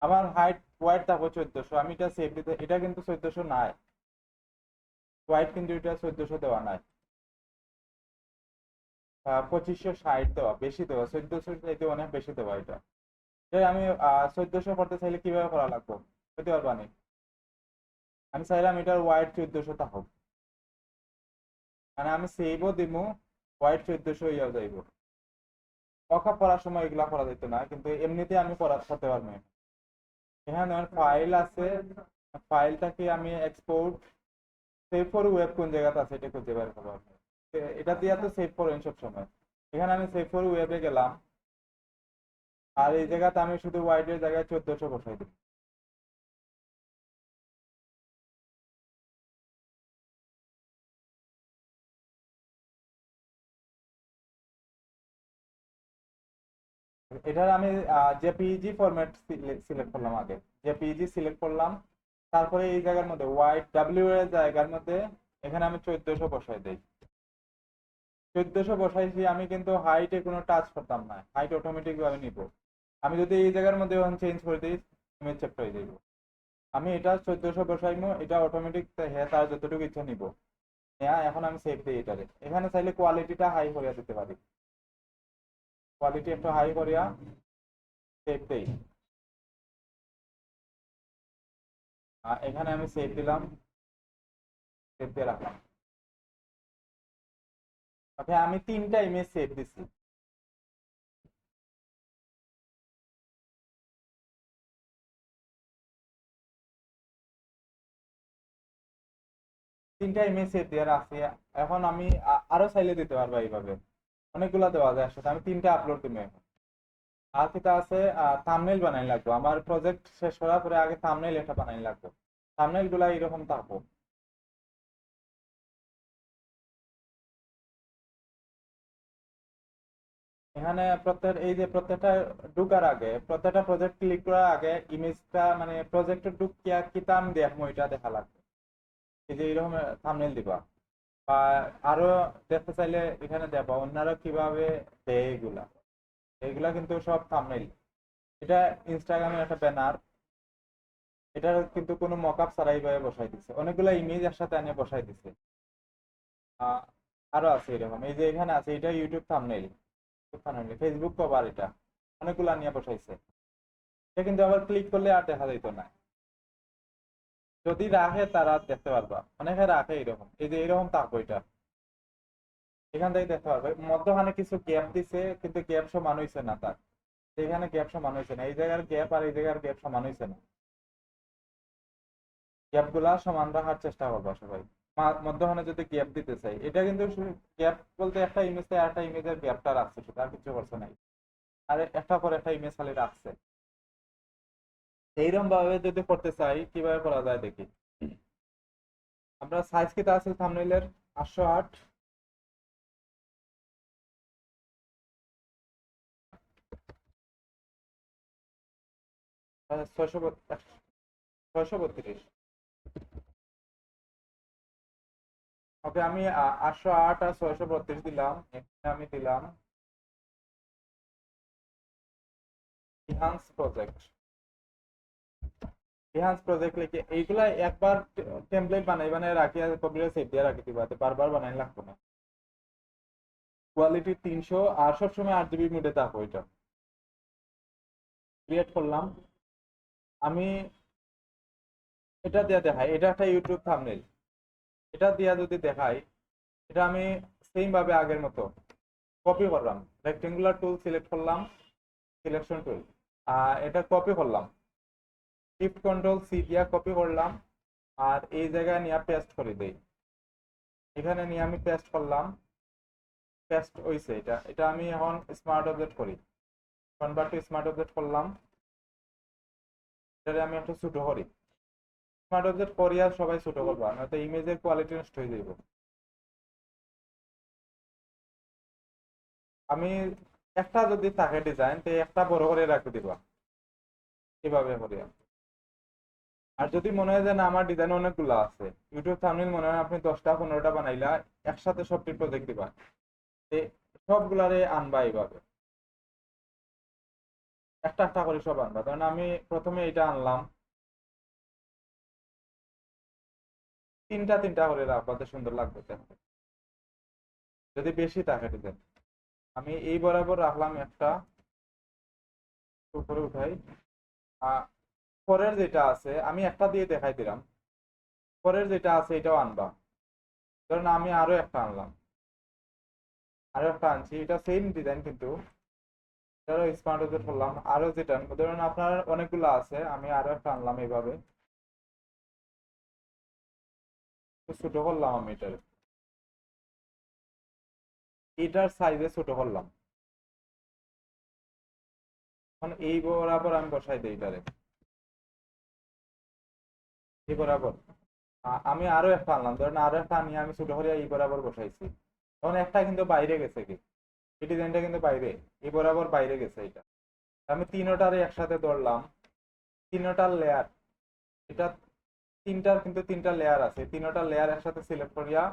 আমার হাইট ওয়াইড থাকো 1400, আমি এটা সেভ দিতে, এটা কিন্তু 1400 নাই, ওয়াইড কিন্তু এটা 1400 দেওয়া নাই, 2560 দেওয়া, বেশি দেওয়া, 1400 চাইতে অনেক বেশি দেওয়া এটা। আমি 1400 করতে চাইলে কিভাবে করা লাগবে বুঝতে পারবানি? আমি চাইলাম এটার ওয়াইড 1400 থাকুক, মানে আমি সেভও দিব, ওয়াইড 1400 ইয়া যাইব। ওয়াকআপ করার সময় এগুলা করা যেত না, কিন্তু এমনিতে আমি করতে পারবো। এখানে আমার ফাইল আছে, ফাইলটাকে আমি এক্সপোর্ট, সেভ ফর ওয়েব কোন জায়গাতে আছে এটা খুঁজে বের করবো আপনি। এটা দিয়ে তো সেভ করেন সব সময়, এখানে আমি সেভ ফর ওয়েবে গেলাম, আর এই জায়গাতে আমি শুধু ওয়াইডের জায়গায় 1400 বসাই দিই। এটার আমি জেপিইজি ফরম্যাট সিলেক্ট করলাম আগে, জেপিইজি সিলেক্ট করলাম, তারপরে এই জায়গার মধ্যে ওয়াইড ডাব্লিউ এর জায়গার মধ্যে এখানে আমি 1400 বসাই দিই। 1400 বসাইছি, আমি কিন্তু হাইটে কোনো টাচ করতাম না, হাইট অটোমেটিক ভাবে নিব। আমি যদি এই জায়গার মধ্যে এখন চেঞ্জ করে দিই, ইমেজ চেক হয়ে যাইব। আমি এটা 1400 বসাইমো, এটা অটোমেটিক হ্যাঁ তার যতটুকু ইচ্ছা নিব। হ্যাঁ, এখন আমি সেভ দিই এটারে, এখানে চাইলে কোয়ালিটিটা হাই করিয়া দিতে পারি, কোয়ালিটি একটু হাই করিয়া সেভ দেই। এখানে আমি সেভ দিলাম, সেভ দিয়ে রাখলাম। ওকে, আমি 3টা ইমেজ সেভ দিছি। 3টা ইমেজ সেভ দিয়ে রাখছি। এখন আমি আরো চাইলে দিতে পারবো এইভাবে, অনেকগুলা দেওয়া যায় একসাথে, আমি 3টা আপলোড দিব এখন। আর যেটা আছে, থাম্বনেইল বানাই লাগবে, আমার প্রজেক্ট শেষ করার পরে আগে থাম্বনেইল একটা বানাই লাগবে, থাম্বনেইল গুলা এরকম থাকবো। এখানে এই যে প্রত্যেকটা ঢুকার আগে, প্রত্যেকটা প্রজেক্ট ক্লিক করার আগে ইমেজটা মানে প্রজেক্টের ঢুকিয়া কি তাম দেখবো এটা দেখা লাগবে, এই যে এরকম থাম্বনেইল দিবা। বা আরো দেখতে চাইলে এখানে দেবা অন্যরা কিভাবে দেয় এগুলা, এগুলা কিন্তু সব থাম্বনেইল। এটা ইনস্টাগ্রামের একটা ব্যানার, এটা কিন্তু কোনো মকআপ ছাড়াই ভাবে বসাই দিছে, অনেকগুলা ইমেজ একসাথে এনে বসাই দিছে। আহ, আরো আছে এরকম, এই যে এখানে আছে, এটা ইউটিউব থাম্বনেইল, ফেসবুক কভার, এটা অনেকগুলা নিয়ে বসাইছে। এটা কিন্তু আবার ক্লিক করলে আর দেখা যেত না, যদি রাখে তারা দেখতে পারবা, অনেকে রাখে এরকম, এই যে এরকম থাকবো এটা, এখান থেকে দেখতে পারবে মধ্যখানে কিছু গ্যাপ দিছে, কিন্তু গ্যাপ সমান হইছে না তার, এখানে গ্যাপ সমান হইছে না, এই জায়গার গ্যাপ আর এই জায়গার গ্যাপ সমান হইছে না, গ্যাপ গুলা সমান রাখার চেষ্টা করবা সবাই। মধ্যখানে যদি গ্যাপ দিতে চাই, এটা কিন্তু গ্যাপ বলতে একটা ইমেজ থেকে একটা ইমেজের গ্যাপটা রাখছে শুধু, আর কিছু করছে নাই, আর একটা পর একটা ইমেজ খালি রাখছে। এইরকম ভাবে যদি করতে চাই কিভাবে করা যায় দেখি। আমরা সাইজ কি আছে থাম্বনেইলের, 808, 632, 632। ওকে, আমি 808 আর 632 দিলাম, এখানে আমি দিলাম ইনহান্স প্রজেক্ট, ইনহান্স প্রজেক্ট লিখে এইগুলা একবার টেমপ্লেট বানাই বানাই রাখি, আর কম্পিউটার সেভ দিয়ে রাখি দিবা, বারবার বানাই লাগতো না। কোয়ালিটি 300, আর সবসময় 8 জিবি মোডে থাকো এটা। ক্রিয়েট করলাম, আমি এটা দিয়ে দেখাই, এটা একটা ইউটিউব থাম্বনেইল, এটা দিয়া যদি দেখাই, এটা আমি সেম ভাবে আগের মতো কপি করলাম, রেক্টেঙ্গুলার টুল সিলেক্ট করলাম, সিলেকশন টুল, এটা কপি করলাম, শিফট কন্ট্রোল সি দিয়া কপি করলাম, আর এই জায়গায় নিয়ে পেস্ট করে দেই। এখানে নিয়ে আমি পেস্ট করলাম, পেস্ট হইছে। এটা এটা আমি এখন স্মার্ট অবজেক্ট করি, কনভার্ট টু স্মার্ট অবজেক্ট করলাম, এটা আমি একটু ছোট করি। স্মার্ট অবজেক্ট করি আর সবাই ছোট করবা, নয়তো ইমেজের কোয়ালিটি নষ্ট হয়ে যাইব। আমি একটা যদি থাকে ডিজাইন, তো একটা বড় করে রাখতে দিবা, এভাবে করি। আর যদি মনে হয় যে না আমার ডিজাইন অনেকগুলো আছে, ইউটিউব থাম্বনেল মনে হয় আপনি 10টা 15টা বানাইলা, একসাথে সবটি প্রজেক্ট দিবা, তে সবগুলারে আনবা এইভাবে, একটা একটা করে সব আনবা। কারণ আমি প্রথমে এটা আনলাম, তিনটা তিনটা করে রাখবা, তো সুন্দর লাগবে দেখতে। যদি বেশি থাকে ডিজাইন, আমি এই বরাবর রাখলাম একটা, উপরে উঠাই। আহ, পরের যেটা আছে আমি একটা দিয়ে দেখাই দিলাম, পরের যেটা আছে এটাও আনবা। ধরুন আমি আরো একটা আনলাম, আরো একটা আনছি, এটা সেম ডিজাইন কিন্তু এটারও স্মার্ট ওজেট করলাম। আরো যেটা ধরুন আপনার অনেকগুলো আছে, আমি আরো একটা আনলাম এইভাবে, একটু ছোট করলাম আমি এটার, এটার সাইজে ছোট করলাম। এখন এই বরাবর আমি বসাই দিই এটারে, এই বরাবর। আমি আরো একটা আনলাম, ধরেন আরো একটা আনিয়ে আমি ছোট করে এই বরাবর বসাইছি। তখন একটা কিন্তু বাইরে গেছে, কি এই ডিজাইনটা কিন্তু বাইরে, এই বরাবর বাইরে গেছে এটা। আমি তিনোটারে একসাথে ধরলাম, তিনোটার লেয়ার, এটা তিনটার কিন্তু তিনটা লেয়ার আছে, তিনোটা লেয়ার একসাথে সিলেক্ট করিয়া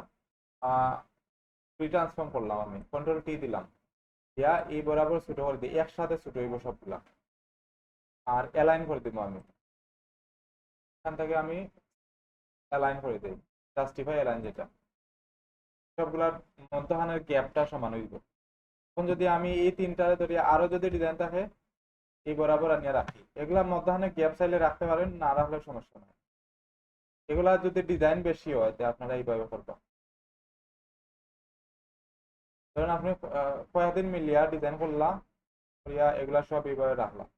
ট্রান্সফর্ম করলাম, আমি কন্ট্রোল টি দিলাম, দিয়া এই বরাবর ছোট করে দিই, একসাথে ছোট হইব সবগুলা। আর অ্যালাইন করে দিব আমি, এখান থেকে আমি অ্যালাইন করে দিই, জাস্টিফাই অ্যালাইন যেটা, সবগুলার মধ্যখানের গ্যাপটা সমান হইব। এখন যদি আমি এই তিনটারে ধরি, আরো যদি ডিজাইন থাকে এই বরাবর আনিয়ে রাখি, এগুলা মধ্যখানে গ্যাপ চাইলে রাখতে পারেন, না রাখলে সমস্যা নাই। এগুলা যদি ডিজাইন বেশি হয় তো আপনারা এইভাবে করবেন। ধরেন আপনি কয়েকদিন মিলিয়া ডিজাইন করলাম, করিয়া এগুলা সব এইভাবে রাখলাম,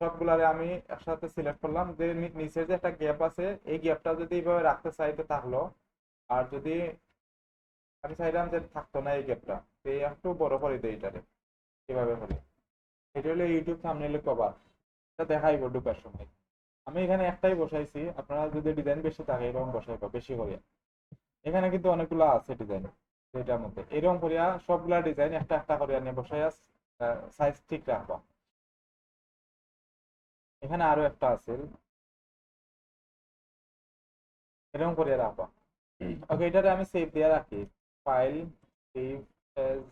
সবগুলারে আমি একসাথে সিলেক্ট করলাম, যে নিচে যে একটা গ্যাপ আছে এই গ্যাপটা যদি এইভাবে রাখতে চাইতে থাকলো, আর যদি আমি চাইলাম যে থাকতো না এই গ্যাপটা, তো এই একটু বড় করে দিই এটারে, এভাবে করে। এটা হলো ইউটিউব থাম্বনেইল কভার, এটা দেখাইবো ঢুকার সময়। আমি এখানে একটাই বসাইছি, আপনারা যদি ডিজাইন বেশি থাকে এরকম বসাইবো বেশি করে। এখানে কিন্তু অনেকগুলো আছে ডিজাইন, এটার মধ্যে এরকম করিয়া সবগুলা ডিজাইন একটা একটা করে নিয়ে বসাইয়া সাইজ ঠিক রাখবা। এখানে আরো একটা আছে, এরকম করে রাখবা। ওকে, এটাতে আমি সেভ দিয়ে রাখি, ফাইল, সেভ এজ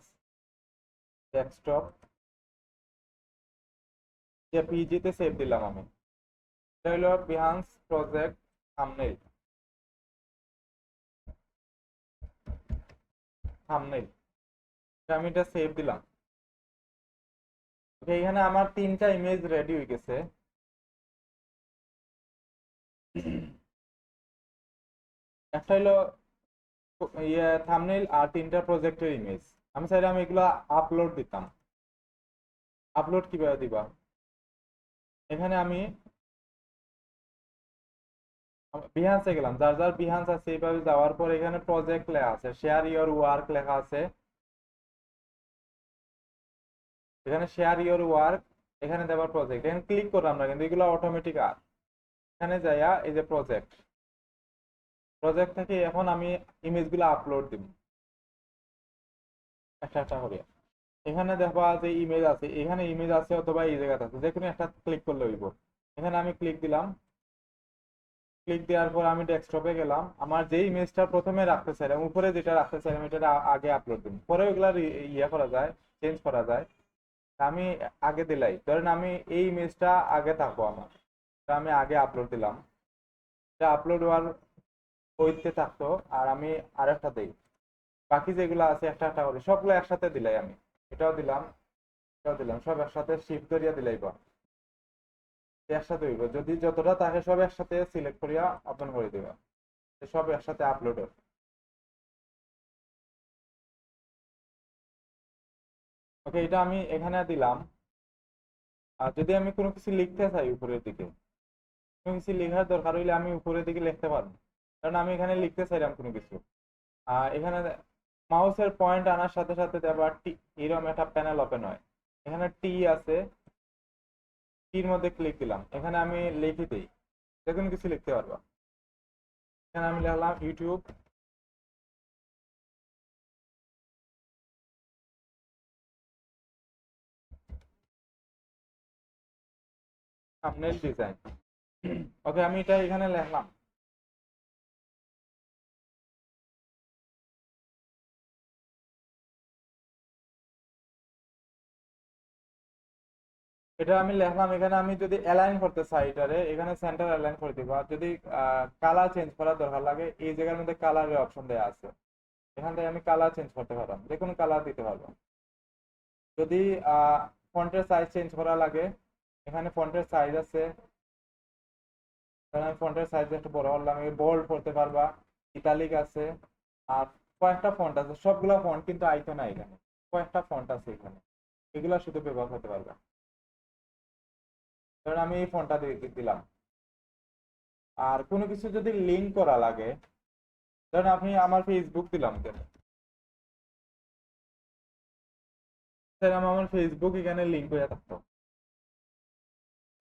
ডেস্কটপ, পিজিতে সেভ দিলাম আমি। এটা হলো বিহান্স প্রজেক্ট থাম্বনেইল, থাম্বনেইল, আমি এটা সেভ দিলাম। ওকে, এখানে আমার তিনটা ইমেজ রেডি হয়ে গেছে। একটা হলো ইয়ে থাম্বনেইল, আর তিনটা প্রজেক্টের ইমেজ। আমি চাইলাম এগুলো আপলোড দিতাম, আপলোড কিভাবে দিবা, এখানে আমি বিহান্সে গেলাম, যার যার বিহান্স আছে এইভাবে যাওয়ার পর এখানে প্রজেক্ট লেখা আছে, শেয়ার ইওর ওয়ার্ক লেখা আছে, এখানে শেয়ার ইওর ওয়ার্ক, এখানে দেওয়ার প্রজেক্ট, এখানে ক্লিক করলাম না কিন্তু এগুলো অটোমেটিক। আর এখানে যাইয়া এই যে প্রজেক্ট, প্রজেক্ট থেকে এখন আমি ইমেজগুলো আপলোড দিব একটা একটা করে। এখানে দেখবা যে ইমেজ আছে, এখানে ইমেজ আছে অথবা এই জায়গাতে আছে, যে কোনো একটা ক্লিক করলে হইব। এখানে আমি ক্লিক দিলাম, ক্লিক দেওয়ার পর আমি ডেস্কটপে গেলাম, আমার যে ইমেজটা প্রথমে রাখতে চাইলাম, উপরে যেটা রাখতে চাইলাম এটা আগে আপলোড দিন, পরে ওগুলা ইয়ে করা যায়, চেঞ্জ করা যায়। আমি আগে দিলাই, ধরেন আমি এই ইমেজটা আগে থাকবো আমার, তা আমি আগে আপলোড দিলাম, এটা আপলোড হওয়ার ওইতে থাকতো। আর আমি আরেকটা দিই, বাকি যেগুলো আছে একটা একটা করে সবগুলো একসাথে দিলাই আমি, এটাও দিলাম, এটাও দিলাম, সব একসাথে শিফট করিয়া দিলাই বা একসাথে হইব। যদি যতটা থাকে সব একসাথে সিলেক্ট করিয়া ওপেন করে দিবা, সব একসাথে আপলোড হবে। ওকে, এটা আমি এখানে দিলাম। আর যদি আমি কোনো কিছু লিখতে চাই উপরের দিকে, কোনো কিছু লেখার দরকার হইলে আমি উপরের দিকে লিখতে পারবো, কারণ আমি এখানে লিখতে চাইলাম কোনো কিছু। এখানে মাউসের পয়েন্ট আনার সাথে সাথে আবার টি, এরকম একটা প্যানেল ওপেন হয়। এখানে টি আছে, টির মধ্যে ক্লিক দিলাম, এখানে আমি লিখে দিই, যে কোনো কিছু লিখতে পারবো। এখানে আমি লিখলাম ইউটিউব থাম্বনেল ডিজাইন। ওকে, আমি এটা এখানে লিখলাম। এটা আমি লিখলাম, এখানে আমি যদি অ্যালাইন করতে চাই এটারে, এখানে সেন্টার অ্যালাইন করে দিব। আর যদি কালার চেঞ্জ করার দরকার লাগে, এই জায়গার মধ্যে কালারের অপশন দেওয়া আছে, এখান থেকে আমি কালার চেঞ্জ করতে পারলাম, যে কোনো কালার দিতে পারবো। যদি ফন্টের সাইজ চেঞ্জ করা লাগে, এখানে ফন্টের সাইজ আছে, আমি ফন্টের সাইজ একটু বড় করলাম, বোল্ড করতে পারবা, ইতালিক আছে। আর কয়েকটা ফন্ট আছে, সবগুলা ফন্ট কিন্তু আইতো না এখানে, কয়েকটা ফন্ট আছে এখানে, এগুলা শুধু ব্যবহার করতে পারবা। ধরেন আমি এই ফন্টটা দিলাম। আর কোনো কিছু যদি লিঙ্ক করা লাগে, ধরেন আপনি আমার ফেসবুক দিলাম এখানে, স্যার আমার ফেসবুক এখানে লিঙ্ক হয়ে থাকতো,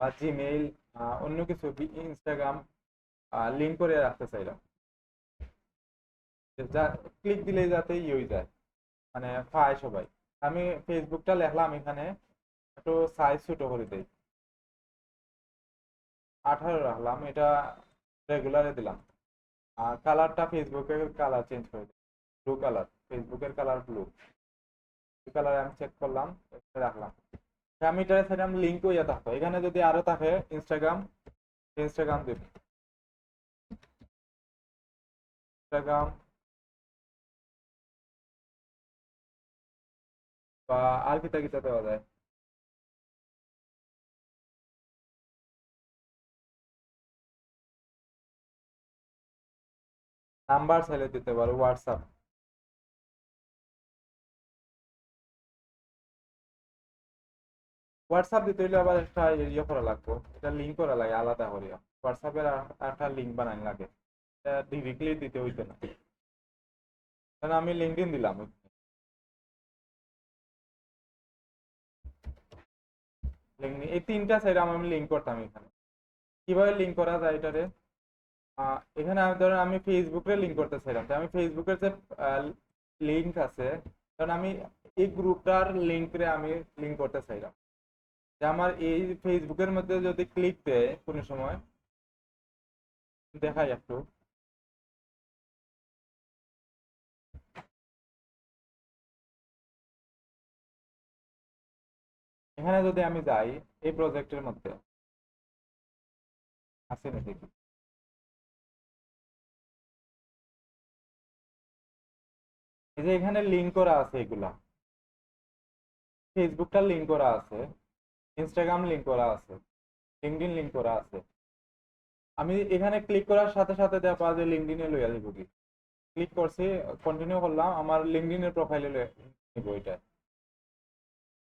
বা জিমেইল, অন্য কিছু ইনস্টাগ্রাম লিঙ্ক করে রাখতে চাইলাম, যা ক্লিক দিলে যাতে হয়ে যায়, মানে পায় সবাই। আমি ফেসবুকটা লিখলাম এখানে, একটু সাইজ ছোট করে দেই, 18 রাখলাম, এটা রেগুলারে দিলাম। আর কালারটা ফেসবুকের কালার চেঞ্জ করে দিই, ব্লু কালার, ফেসবুকের কালার ব্লু, এই কালারে আমি চেক করলাম, রাখলাম। আমি এটা সেরকম লিঙ্ক হইয়া থাকতো, এখানে যদি আরো থাকে ইনস্টাগ্রাম, ইনস্টাগ্রাম দিব, ইনস্টাগ্রাম, বা আর কিতা কিতা দেওয়া যায়। নাম্বার চাইলে দিতে পারো, হোয়াটসঅ্যাপ। হোয়াটসঅ্যাপ দিতে হইলে আবার একটা ইয়ে করা লাগবে, এটা লিঙ্ক করা লাগে আলাদা করে, হোয়াটসঅ্যাপের একটা লিঙ্ক বানাই লাগে, এটা ডিরেক্টলি দিতে হইতো না। কারণ আমি লিঙ্কডইন দিলাম, লিঙ্কডইন এই তিনটা সাইড আমি লিঙ্ক করতাম এখানে। কিভাবে লিঙ্ক করা যায় এটারে, এখানে আমি ধরেন আমি ফেসবুকে লিঙ্ক করতে চাইলাম, তো আমি ফেসবুকের যে লিঙ্ক আছে, কারণ আমি এই গ্রুপটার লিঙ্করে আমি লিঙ্ক করতে চাইলাম, যে আমার এই ফেসবুকের মধ্যে যদি ক্লিক দেয় কোনো সময়, দেখাই একটু। এখানে যদি আমি যাই, এই প্রজেক্টের মধ্যে আছে না দেখি, এই যে এখানে লিঙ্ক করা আছে এগুলা, ফেসবুকটা লিঙ্ক করা আছে, ইনস্টাগ্রাম লিঙ্ক করা আছে, লিঙ্কডইন লিঙ্ক করা আছে। আমি এখানে ক্লিক করার সাথে সাথে দেখা যে লিঙ্কডইনে লইয়া যাবো, কি ক্লিক করছি, কন্টিনিউ করলাম, আমার লিঙ্কডইনের প্রোফাইলে নিব, এটা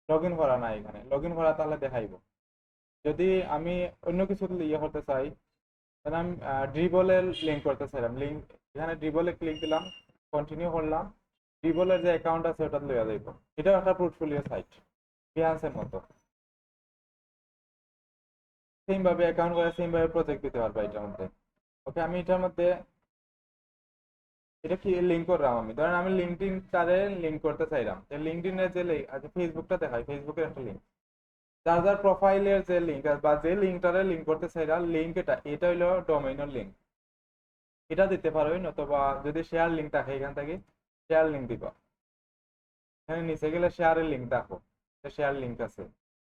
লগ ইন করা নাই, এখানে লগ ইন করা তাহলে দেখাইবো। যদি আমি অন্য কিছু ইয়ে করতে চাই, তাহলে আমি ড্রিবলের লিঙ্ক করতে চাইলাম, লিঙ্ক এখানে ড্রিবলে ক্লিক দিলাম, কন্টিনিউ করলাম, ড্রিবলের যে অ্যাকাউন্ট আছে ওটা লইয়া যাইব। এটাও একটা পোর্টফোলিও সাইট, ফিয়ান্সের মতো, সেম ভাবে অ্যাকাউন্ট করে সেম ভাবে প্রজেক্ট দিতে পারবা এটার মধ্যে। ওকে, আমি এটার মধ্যে এটা কি লিঙ্ক করলাম, আমি ধরেন আমি লিঙ্কডইন তারে লিঙ্ক করতে চাইলাম, লিঙ্কডইনের যে আচ্ছা ফেসবুকটা দেখাই, ফেসবুকের একটা লিঙ্ক, যার যার প্রোফাইলের যে লিঙ্ক বা যে লিঙ্কটারে লিঙ্ক করতে চাইলাম, লিঙ্ক এটা হইলো ডোমেইনের লিঙ্ক, এটা দিতে পারো, নতুবা যদি শেয়ার লিঙ্ক থাকে এখান থেকে শেয়ার লিঙ্ক দিবা, এখানে নিচে গেলে শেয়ারের লিঙ্ক দেখো, শেয়ার লিঙ্ক আছে,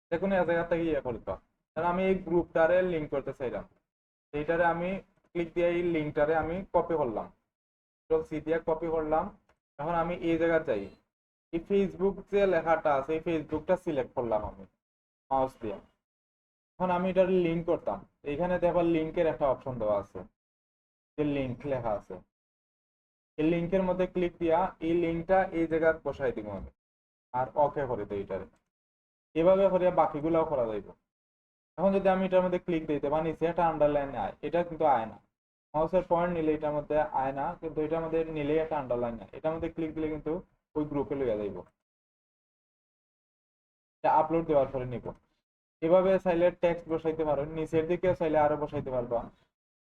যে কোনো এক জায়গা থেকে ইয়ে করবা। কারণ আমি এই গ্রুপটারে লিঙ্ক করতে চাইলাম, এইটারে আমি ক্লিক দিয়ে এই লিঙ্কটারে আমি কপি করলাম, কন্ট্রোল সি দিয়ে কপি করলাম। এখন আমি এই জায়গায় যাই, এই ফেসবুক যে লেখাটা আছে এই ফেসবুকটা সিলেক্ট করলাম আমি মাউস দিয়ে। এখন আমি এটার লিঙ্ক করতাম, এখানে দেখো লিঙ্কের একটা অপশন দেওয়া আছে, যে লিঙ্ক লেখা আছে, এই লিঙ্কের মধ্যে ক্লিক দিয়া এই লিঙ্কটা এই জায়গায় বসাই দিব আমি। আর ওকে করে দিই এটারে। এভাবে করে বাকিগুলাও করা যাইব। এখন যদি আমি এটার মধ্যে ক্লিক দিতে বা নিচে একটা আন্ডারলাইন আয়, এটা কিন্তু আয় না। মাউসের পয়েন্ট নিলে এটার মধ্যে আয় না, কিন্তু এটার মধ্যে নিলে একটা আন্ডারলাইন আয়, এটার মধ্যে ক্লিক দিলে কিন্তু ওই গ্রুপে লইয়া যাইব। এটা আপলোড দেওয়ার পরে নিব। এভাবে চাইলে টেক্সট বসাইতে পারো, নিচের দিকে চাইলে আরো বসাইতে পারবা।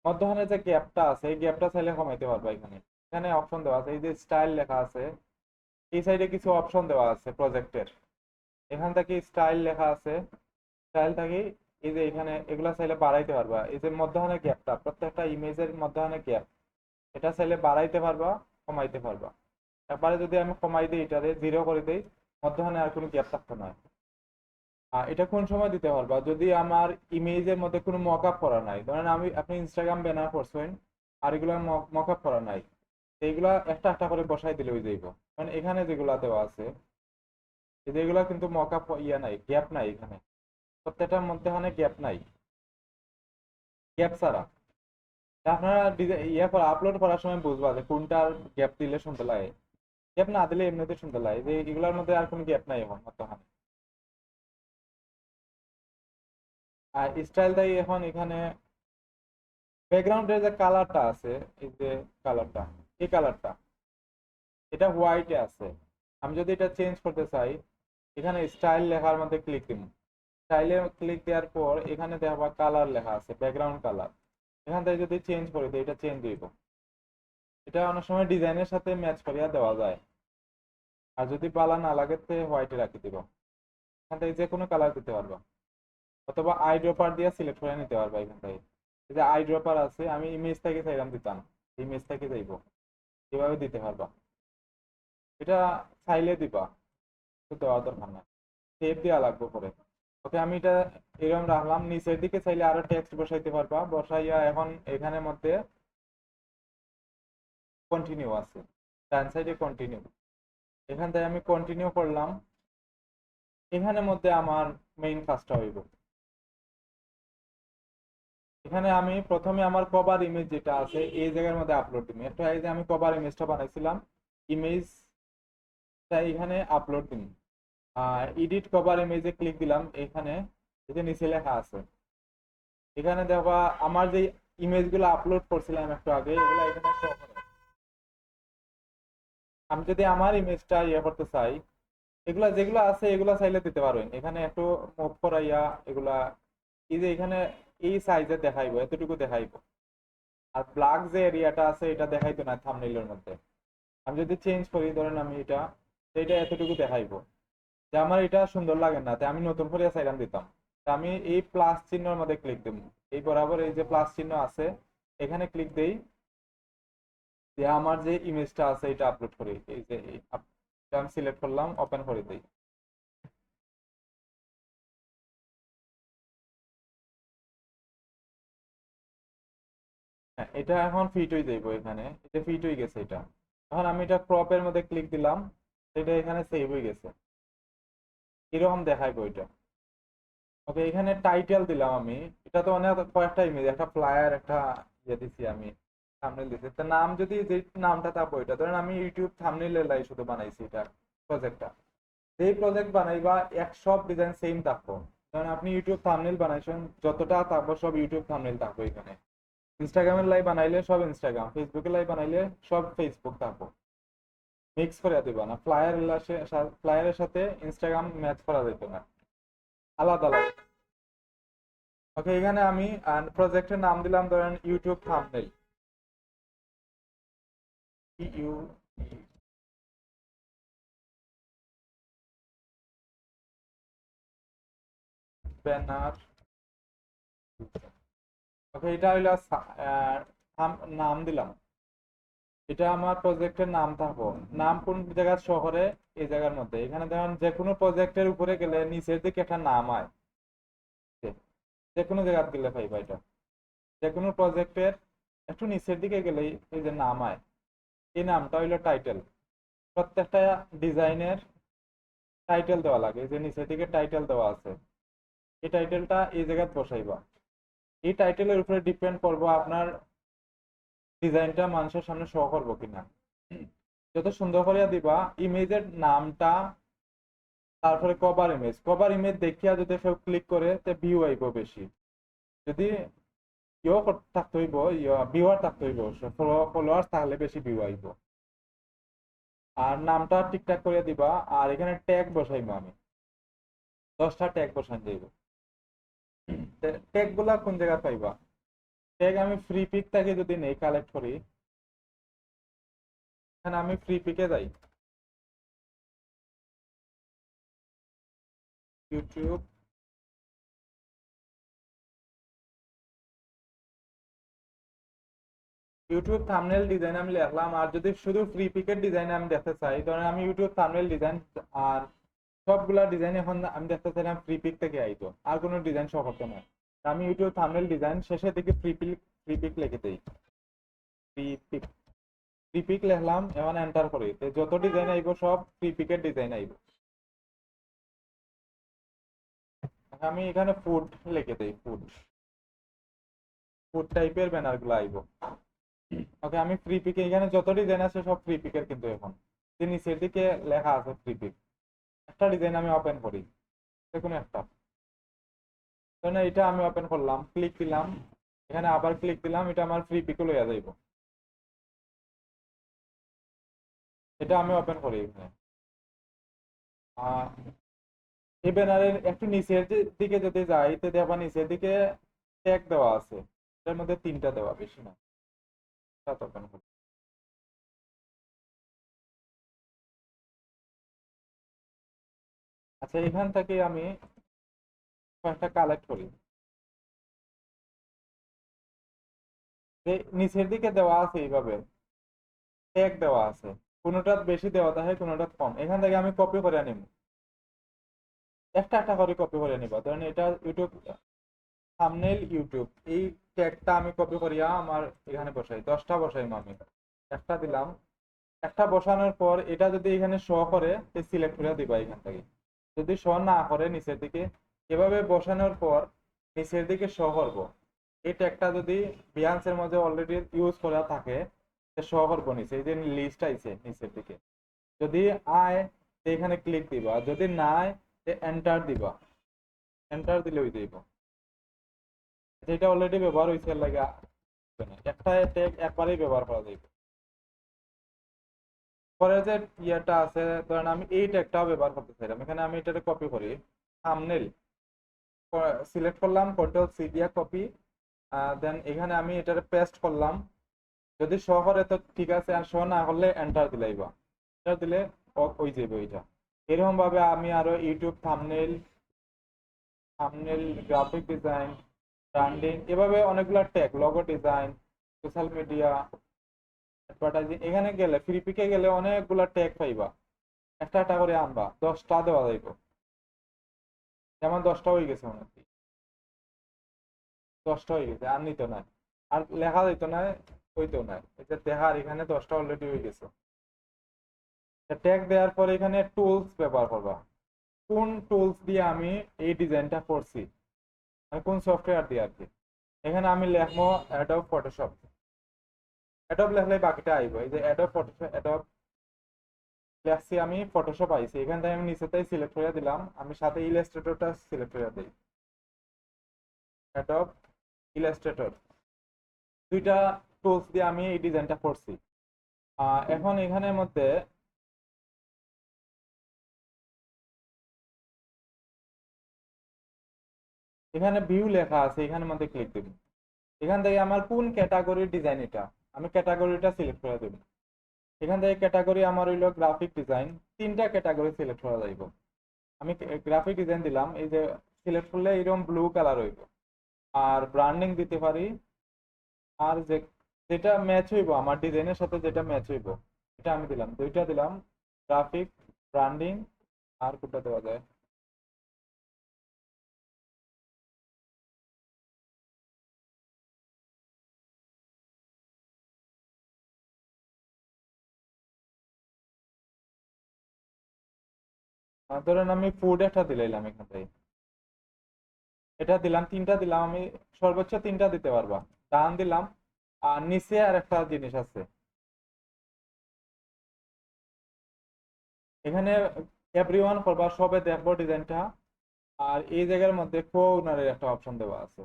মধ্যখানে যে গ্যাপটা আছে এই গ্যাপটা চাইলে কমাইতে পারবা। এখানে এখানে অপশন দেওয়া আছে, এই যে স্টাইল লেখা আছে, এই সাইডে কিছু অপশন দেওয়া আছে প্রজেক্টের। এখান থেকে স্টাইল লেখা আছে, স্টাইল থেকে এই যে এখানে এগুলা চাইলে বাড়াইতে পারবা। এই যে মধ্যখানে গ্যাপটা, প্রত্যেকটা ইমেজের মধ্যখানে গ্যাপ, এটা চাইলে বাড়াইতে পারবা, কমাইতে পারবা। একবারে যদি আমি কমাই দিই, এটারে 0 করে দিই, মধ্যখানে আর কোনো গ্যাপ থাকতো না। আর এটা কোন সময় দিতে পারবা, যদি আমার ইমেজের মধ্যে কোনো মকআপ করা নাই, ধরেন আপনি ইনস্টাগ্রাম ব্যানার করছেন আর এগুলো মকআপ করা নাই, এইগুলা একটা একটা করে বসাই দিলে হয়ে যাইব। মানে এখানে যেগুলা দেওয়া আছে, এই যেগুলা কিন্তু মকআপ ইয়া নাই, গ্যাপ নাই, এখানে প্রত্যেকটার মধ্যখানে গ্যাপ নাই, গ্যাপ ছাড়া। আপনারা ইয়া করা আপলোড করার সময় বুঝবা যে কোনটার গ্যাপ দিলে শুনতে লাগে, গ্যাপ না দিলে এমনিতে শুনতে লাগে, যে এগুলোর মধ্যে আর কোনো গ্যাপ নাই এখন মধ্যখানে। আর স্টাইলটাই এখন এখানে ব্যাকগ্রাউন্ডের যে কালারটা আছে, এই যে কালারটা, এই কালারটা এটা হোয়াইটে আছে। আমি যদি এটা চেঞ্জ করতে চাই, এখানে স্টাইল লেখার মধ্যে ক্লিক দিব। স্টাইলে ক্লিক দেওয়ার পর এখানে দেখবা কালার লেখা আছে, ব্যাকগ্রাউন্ড কালার। এখান থেকে যদি চেঞ্জ করে দিই, এটা চেঞ্জ হইব। এটা অনেক সময় ডিজাইনের সাথে ম্যাচ করিয়া দেওয়া যায়। আর যদি পালা না লাগে তো হোয়াইটে রাখি দিব। এখান থেকে যে কোনো কালার দিতে পারবা, অথবা আই ড্রপার দিয়ে সিলেক্ট করে নিতে পারবা। এখান থেকে এই যে আই ড্রপার আছে, আমি ইমেজ থেকে চাইলাম দিতাম, ইমেজ থেকে যাইব, এভাবে দিতে পারবা। এটা চাইলে দিবা, তো দেওয়ার দরকার নাই, সেভ দেওয়া লাগবে পরে। ওকে, আমি এটা এরকম রাখলাম। নিচের দিকে চাইলে আরো টেক্সট বসাইতে পারবা, বসাইয়া এখন এখানের মধ্যে কন্টিনিউ আছে, ডান সাইডে কন্টিনিউ, এখান থেকে আমি কন্টিনিউ করলাম। এখানের মধ্যে আমার মেইন কাজটা হইব। এখানে আমি প্রথমে আমার কভার ইমেজ যেটা আছে এই জায়গার মধ্যে আপলোড দিই। একটা এই যে আমি কভার ইমেজটা বানাইছিলাম, ইমেজ তাই এখানে আপলোড দিন। আর এডিট কভার ইমেজে ক্লিক দিলাম, এখানে এই যে নিচে লেখা আছে, এখানে দেখবা আমার যে ইমেজগুলো আপলোড করছিলাম একটু আগে, এগুলো এখানে show করে। আমি যদি আমার ইমেজটা ইয়ে করতে চাই, এগুলা যেগুলো আছে এগুলা চাইলে দিতে পারবেন। এখানে একটু মুভ করাইয়া এগুলা এই যে এখানে এই সাইজে দেখাইবো, এতটুকু দেখাইবো। আর ব্ল্যাক যে এরিয়াটা আছে এটা দেখাইতো না থাম্বনেইলের মধ্যে। আমি যদি চেঞ্জ করি, ধরেন আমি এটা এতটুকু দেখাইবো, যে আমার এটা সুন্দর লাগে না, তাই আমি নতুন করে চাইলাম দিতাম। তা আমি এই প্লাস চিহ্নের মধ্যে ক্লিক দেব, এই বরাবর এই যে প্লাস চিহ্ন আছে, এখানে ক্লিক দেই, যে আমার যে ইমেজটা আছে এটা আপলোড করি। এই যে এটা আমি সিলেক্ট করলাম, ওপেন করে দিই। হ্যাঁ, এটা এখন ফিট হয়ে যাইবো, এখানে এটা ফিট হয়ে গেছে। এটা এখন আমি এটা ক্রপের মধ্যে ক্লিক দিলাম, এটা এখানে সেভ হয়ে গেছে, এরকম দেখাইবো এটা। ওকে, এখানে টাইটেল দিলাম আমি। এটা তো অনেক কয়েকটা ইমেজ, একটা ফ্লায়ার, একটা ইয়ে দিছি আমি, থাম্বনেল দিছি। তা নাম যদি যে নামটা থাকবো, এটা ধরেন আমি ইউটিউব থাম্বনেল লাই শুধু বানাইছি এটা প্রজেক্টটা। যেই প্রজেক্ট বানাইবা এক সব ডিজাইন সেম থাকবো। ধরেন আপনি ইউটিউব থাম্বনেল বানাইছেন, যতটা থাকবো সব ইউটিউব থাম্বনেল থাকবো এখানে। ইনস্টাগ্রামের লাইভ বানাইলে সব ইনস্টাগ্রাম, ফেসবুকের লাইভ বানাইলে সব ফেসবুক থাকবো। মিক্স করে দিবা না, ফ্লায়ারের সাথে ইনস্টাগ্রাম ম্যাচ করা যেত না, আলাদা আলাদা। ওকে, এখানে আমি প্রজেক্টের নাম দিলাম ধরেন ইউটিউব থাম্বনেল, ইউ ব্যানার। ওকে, এটা হইলো নাম দিলাম। এটা আমার প্রজেক্টের নাম থাকবো। নাম কোন জায়গার শহরে, এই জায়গার মধ্যে। এখানে ধরেন যে কোনো প্রজেক্টের উপরে গেলে নিচের দিকে একটা নাম হয়, যে কোনো জায়গায় গেলে পাইবা এটা। যে কোনো প্রজেক্টের একটু নিচের দিকে গেলেই এই যে নাম হয়, এই নামটা হইলো টাইটেল। প্রত্যেকটা ডিজাইনের টাইটেল দেওয়া লাগে, এই যে নিচের দিকে টাইটেল দেওয়া আছে, এই টাইটেলটা এই জায়গায় বসাইবা। এই টাইটেলের উপরে ডিপেন্ড করবো আপনার ডিজাইনটা মানুষের সামনে শো করবো কিনা। যত সুন্দর করে দিবা, ইমেজের নামটা তারপরে কভার ইমেজ দেখিয়া যদি কেউ ক্লিক করে তে ভিউ আইব বেশি। যদি থাকতে হইব, ভিউয়ার থাকতে হইব, ফলোয়ার্স তাহলে বেশি ভিউ আইব। আর নামটা ঠিকঠাক করে দিবা। আর এখানে ট্যাগ বসাইবো আমি, 10টা ট্যাগ বসাই দিব। ট্যাগ গুলা কোন জায়গায় পাইবা? ট্যাগ আমি ফ্রি পিক থেকে যদি নেই কালেক্ট করি, এখানে আমি ফ্রি পিকে যাই, ইউটিউব, থাম্বনেল ডিজাইন আমি লিখলাম। আর যদি শুধু ফ্রি পিকের ডিজাইন আমি দেখতে চাই, ধরেন আমি ইউটিউব থাম্বনেল ডিজাইন আর সবগুলা ডিজাইন এখন আমি দেখতে চাইলাম ফ্রি পিক থেকে আইতো, আর কোনো ডিজাইন শো করতে না। আমি ইউটিউব থাম্বনেল ডিজাইন শেষের দিকে ফ্রি পিক লিখে দিই, ফ্রি পিক। ফ্রি পিক লিখলাম, এখন এন্টার করি, তো যত ডিজাইন আইব সব ফ্রি পিকের ডিজাইন আইব। আমি এখানে ফুড লিখে দিই, ফুড, ফুড টাইপের ব্যানার গুলো আইব। ওকে, আমি ফ্রি পিকে এখানে যত ডিজাইন আছে সব ফ্রি পিকের, কিন্তু এখন যে নিচের দিকে লেখা আছে ফ্রি পিক, একটা ডিজাইন আমি ওপেন করি, দেখুন একটা, ধরেন এটা আমি ওপেন করলাম, ক্লিক দিলাম, এখানে আবার ক্লিক দিলাম, এটা আমার ফ্রি পিকে লইয়া যাইব। এটা আমি ওপেন করি এখানে। এই ব্যানারের একটু নিচের দিকে যদি যাই, তো দেখবা নিচের দিকে ট্যাগ দেওয়া আছে, এটার মধ্যে 3টা দেওয়া, বেশি না। ওপেন করি। আচ্ছা, এখান থেকে আমি কয়েকটা কালেক্ট করি, যে নিচের দিকে দেওয়া আছে এইভাবে ট্যাগ দেওয়া আছে, কোনোটা বেশি দেওয়া থাকে, কোনোটা কম। এখান থেকে আমি কপি করে নিব, একটা একটা করে কপি করে নিবা। ধরেন এটা ইউটিউব থাম্বনেল, ইউটিউব, এই ট্যাগটা আমি কপি করিয়া আমার এখানে বসাই, 10টা বসাই আমি। একটা দিলাম, একটা বসানোর পর এটা যদি এখানে শো করে, সিলেক্ট করে দিবা এখান থেকে। যদি শো না করে নিচের দিকে, এভাবে বসানোর পর নিচের দিকে শো করবো। এই ট্যাগটা যদি বিহান্সের মধ্যে অলরেডি ইউজ করা থাকে, শো করবো নিচে, এই যে লিস্ট আইছে নিচের দিকে। যদি আয় তো এখানে ক্লিক দিবা, আর যদি না আয় এন্টার দিবা, এন্টার দিলে ওই দিব। যেটা অলরেডি ব্যবহার হয়েছে লাগে একটা ট্যাগ একবারেই ব্যবহার করা যাবে। পরে যে ইয়েটা আছে, ধরেন আমি এই ট্যাগটাও ব্যবহার করতে চাইলাম, এখানে আমি এটাকে কপি করি, থাম্বনেল সিলেক্ট করলাম, কন্ট্রোল সি দিয়া কপি, দেন এখানে আমি এটাকে পেস্ট করলাম। যদি শো করে তো ঠিক আছে, আর শো না করলে এন্টার দিলাইবা, এন্টার দিলে ওই যাবে ওইটা। এরকম ভাবে আমি আরো YouTube thumbnail, graphic design, branding, এভাবে অনেকগুলো tag, logo design, social media, advertising, এখানে গেলে ফ্রি পিকে গেলে অনেকগুলা ট্যাগ পাইবা। একটা একটা করে আনবা, 10টা দেওয়া যাইব, যেমন 10টা হয়ে গেছে মনে হয়, 10টা হয়ে গেছে, আর নিত না, আর লেখা যাইত না, হইতো না, এটা দেখার এখানে 10টা অলরেডি হয়ে গেছে। ট্যাগ দেওয়ার পরে এখানে টুলস ব্যবহার করবা, কোন টুলস দিয়ে আমি এই ডিজাইনটা করছি, আমি কোন সফটওয়্যার দিয়ে আর কি। এখানে আমি লিখবো অ্যাডব ফটোশপ, অ্যাডব লেখলে বাকিটা আইব। এই যে অ্যাডব ফটোশপ, অ্যাডব লেখছি আমি, ফটোশপ আইছে, এখান থেকে আমি নিচেতেই সিলেক্ট করে দিলাম, আমি সাথে ইলাস্ট্রেটরটা সিলেক্ট করে দিই, অ্যাডব ইলাস্ট্রেটর। দুইটা টুলস দিয়ে আমি এই ডিজাইনটা করছি। এখন এখানের মধ্যে এখানে ভিউ লেখা আছে, এখানের মধ্যে ক্লিক দেব। এখান থেকে আমার কোন ক্যাটাগরির ডিজাইন এটা, আমি ক্যাটাগরিটা সিলেক্ট করে দেব। এখান থেকে ক্যাটাগরি আমার হইলো গ্রাফিক ডিজাইন, 3টা ক্যাটাগরি সিলেক্ট করা যাইব। আমি গ্রাফিক ডিজাইন দিলাম, এই যে সিলেক্ট করলে এরকম ব্লু কালার হইব। আর ব্র্যান্ডিং দিতে পারি, আর যেটা ম্যাচ হইব আমার ডিজাইনের সাথে, যেটা ম্যাচ হইব এটা আমি দিলাম, 2টা দিলাম, গ্রাফিক, ব্র্যান্ডিং। আর কোনটা দেওয়া যায়? ধরেন আমি ফুড একটা দিলাম এখান থেকে, এটা দিলাম, 3টা দিলাম আমি, সর্বোচ্চ 3টা দিতে পারবা। ডান দিলাম। আর নিচে আর একটা জিনিস আছে, এখানে এভরিওয়ান করবা, সবে দেখবো ডিজাইনটা। আর এই জায়গার মধ্যে কো ওনারের একটা অপশন দেওয়া আছে।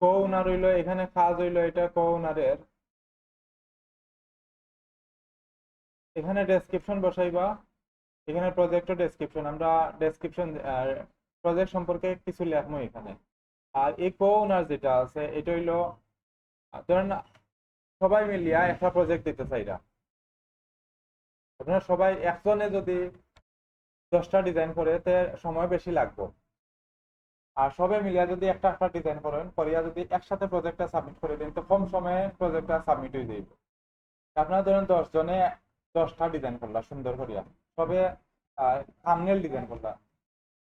কো ওনার হইলো, এখানে কাজ হইলো এটা কো ওনারের। এখানে ডেসক্রিপশন বসাইবা, এখানে প্রজেক্ট ডেসক্রিপশন, আমরা ডেসক্রিপশন প্রজেক্ট সম্পর্কে কিছু লেখবো এখানে। আর এই কো ওনার যেটা আছে এটা হইলো, ধরেন সবাই মিলিয়া একটা প্রজেক্ট দিতে চাইরা, আপনারা সবাই একজনে যদি 10টা ডিজাইন করে তে সময় বেশি লাগবে। আর সবাই মিলিয়া যদি একটা একটা ডিজাইন করেন, করিয়া যদি একসাথে প্রজেক্টটা সাবমিট করে দেন তো কম সময়ে প্রজেক্টটা সাবমিট হয়ে যাবে। আপনারা ধরেন 10 জনে 10টা ডিজাইন করলা সুন্দর করিয়া, সবে থাম্বনেল ডিজাইন করলা,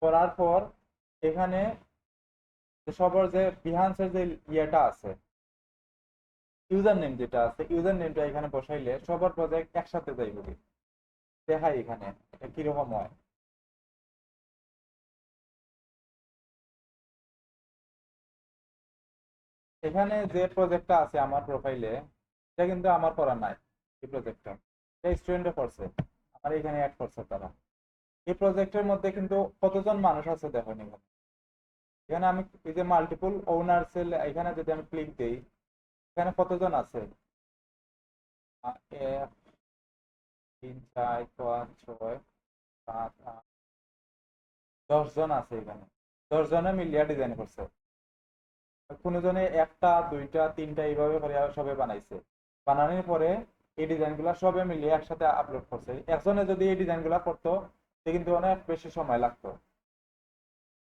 করার পর এখানে সবার যে বিহান্সের যে ইয়েটা আছে, ইউজার নেম যেটা আছে, ইউজার নেমটা এখানে বসাইলে সবার প্রজেক্ট একসাথে যাইবে। দেখাই এখানে এটা কিরকম হয়। এখানে যে প্রজেক্টটা আছে আমার প্রোফাইলে, এটা কিন্তু আমার করা নাই। এই প্রজেক্টটা এটা স্টুডেন্টে করছে, আমার এখানে অ্যাড করছে তারা। এই প্রজেক্টের মধ্যে কিন্তু কতজন মানুষ আছে দেখুন এখানে। এখানে আমি এই যে মাল্টিপল ওনার্স, এখানে যদি আমি ক্লিক দিই, এখানে কতজন আছে? 1 3 4 5 6 7 8 10 জন আছে এখানে। 10 জনে মিলিয়া ডিজাইন করছে। কোনো জনে একটা দুইটা তিনটা এইভাবে করে সবে বানাইছে। বানানোর পরে এই ডিজাইন গুলা সবে মিলিয়ে একসাথে আপলোড করছে। একজনে যদি এই ডিজাইন গুলা করতো সে কিন্তু অনেক বেশি সময় লাগতো।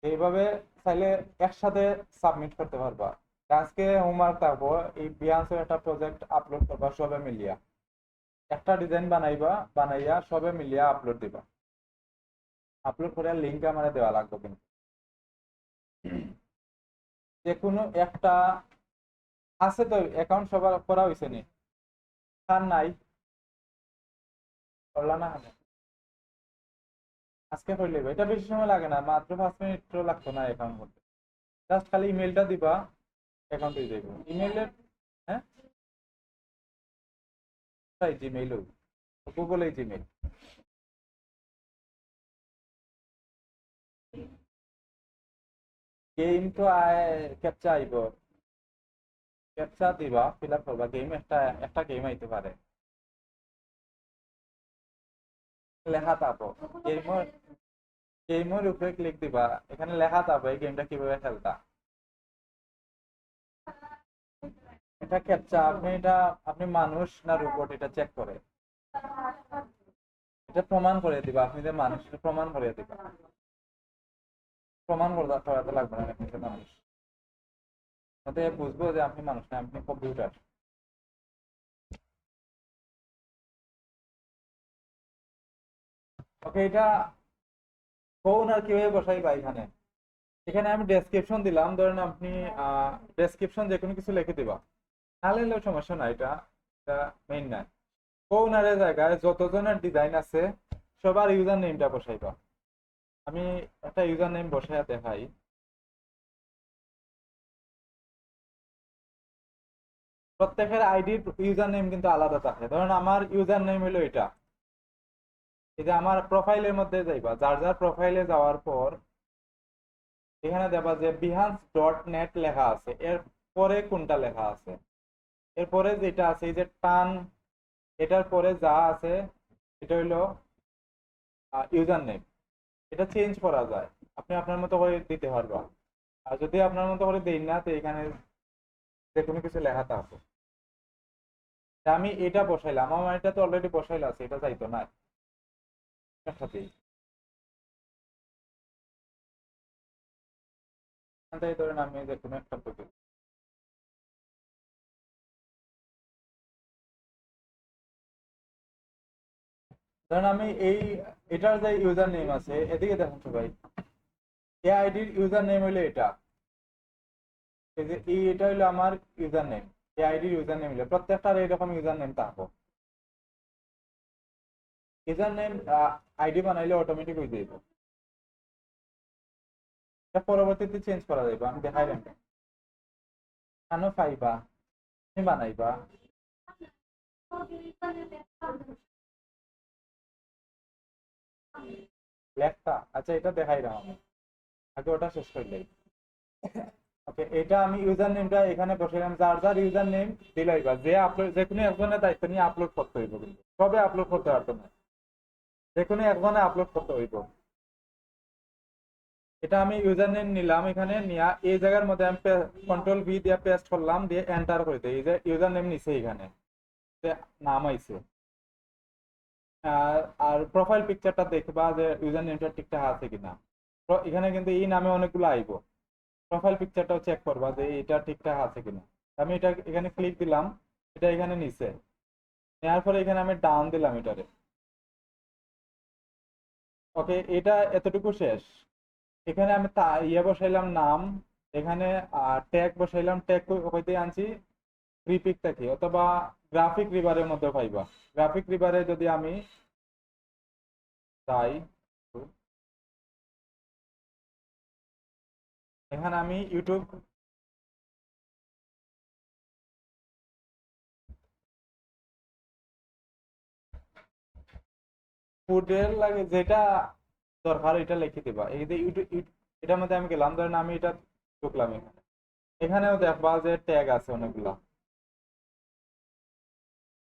এইভাবে চাইলে একসাথে সাবমিট করতে পারবা। আজকে হোমওয়ার্ক থাকবো, এই বিয়ান্সের একটা প্রজেক্ট আপলোড করবা সবে মিলিয়া, একটা ডিজাইন বানাইবা, বানাইয়া সবে মিলিয়া আপলোড দিবা। আপলোড করে লিঙ্ক আমার দেওয়া লাগবে কিন্তু। যে কোনো একটা আছে তো অ্যাকাউন্ট সবার করা হয়েছে নি? তার নাই, করলা না কেন? আজকে করলে এটা বেশি সময় লাগে না, মাত্র 5 মিনিটও লাগতো না অ্যাকাউন্ট করতে। জাস্ট খালি ইমেলটা দিবা, অ্যাকাউন্ট হয়ে যাবে ইমেলের। হ্যাঁ, তাই জিমেইল, গুগলেই জিমেইল। গেম তো ক্যাপচা আইব, ক্যাপচা দিবা, ফিল আপ করবা, গেম একটা একটা গেম আইতে পারে, লেখা থাকবো। গেমের গেমের উপরে ক্লিক দিবা, এখানে লেখা থাকবে এই গেমটা কিভাবে খেলতা। এটা ক্যাপচা, আপনি এটা আপনি মানুষ না রোবট এটা চেক করে, এটা প্রমাণ করে দিবা, আপনি যে মানুষ এটা প্রমাণ করে দিবা। প্রমাণ করাতে লাগবে না আপনি যে মানুষ, তাতে বুঝবো যে আপনি মানুষ না, আপনি কম্পিউটার। ওকে, এটা কোন আর কিভাবে বসাইবা এখানে। এখানে আমি ডেসক্রিপশন দিলাম, ধরেন আপনি ডেসক্রিপশন যে কোনো কিছু লিখে দিবা, নাহলে সমস্যা নাই, এটা এটা মেইন নাই। কোনারের জায়গায় যতজনের ডিজাইন আছে সবার ইউজার নেমটা বসাইবা। আমি একটা ইউজার নেম বসাইয়া দেখাই। প্রত্যেকের আইডির ইউজার নেম কিন্তু আলাদা থাকে। ধরেন আমার ইউজার নেম হলো এটা, এই যে আমার প্রোফাইলের মধ্যে যাইবা, যার যার প্রোফাইলে যাওয়ার পর এখানে দেখবা যে বিহান্স ডট নেট লেখা আছে, এর পরে কোনটা লেখা আছে, এরপরে যেটা আছে এই যে টান, এটার পরে যা আছে এটা হইলো ইউজার নেম। এটা চেঞ্জ করা যায়, আপনি আপনার মতো করে দিতে পারবা। আর যদি আপনার মতো করে দেই না তো এখানে যে কোনো কিছু লেখা থাকবে। তা আমি এটা বসাইলাম, আমার এটা তো অলরেডি বসাইলা আছে, এটা যাইতো না একসাথেই। তাই ধরেন আমি যে কোনো একটা প্রজেক্ট, ধরেন আমি এই এটার যে ইউজার নেম আছে, এদিকে দেখুন সবাই, এ আইডির ইউজার নেম হইলো এটা, এই যে এটা হইলো আমার ইউজার নেম। এ আইডির ইউজার নেম হইলো, প্রত্যেকটার এইরকম ইউজার নেম থাকবো। ইউজার নেম আইডি বানাইলে অটোমেটিক হয়ে যাইব, এটা পরবর্তীতে চেঞ্জ করা যাইব, আমি দেখাই দেন কেন পাইবা, তুমি বানাইবা। লেখটা আচ্ছা এটা দেখাই না আমি, আগে ওটা শেষ করলেই। ওকে, এটা আমি ইউজার নেমটা এখানে বসাইলাম, যার যার ইউজার নেম দিলাই বা যে আপলোড, যে কোনো একজনের দায়িত্ব নিয়ে আপলোড করতে হইব, কিন্তু সবে আপলোড করতে পারতো না, যে কোনো একজনে আপলোড করতে হইব। এটা আমি ইউজার নেম নিলাম, এখানে নিয়ে এই জায়গার মধ্যে আমি কন্ট্রোল ভি দিয়ে পেস্ট করলাম, দিয়ে এন্টার করে দিই, এই যে ইউজার নেম নিছে এখানে, যে নাম আইছে। আর আর প্রোফাইল পিকচারটা দেখবা যে ইউজার নেমটা ঠিকঠাক আছে কিনা। তো এখানে কিন্তু এই নামে অনেকগুলো আইব, প্রোফাইল পিকচারটাও চেক করবা যে এটা ঠিকঠাক আছে কিনা। আমি এটা এখানে ক্লিক দিলাম, এটা এখানে নিচে নেওয়ার পরে এখানে আমি ডান দিলাম এটারে। ওকে, এটা এতটুকু শেষ। এখানে আমি ইয়ে বসাইলাম নাম, এখানে ট্যাগ বসাইলাম, ট্যাগ হইতে আনছি রিপিক থেকে, অথবা গ্রাফিক রিভারের মধ্যে পাইবা। গ্রাফিক রিভারে যদি আমি যাই, এখানে আমি ইউটিউব ফুডের লাগে যেটা দরকার এটা লিখে দিবা। এই যে ইউটিউব এটার মধ্যে আমি গেলাম, ধরেন আমি এটা ঢুকলাম এখানে, এখানেও দেখবা যে ট্যাগ আছে অনেকগুলা।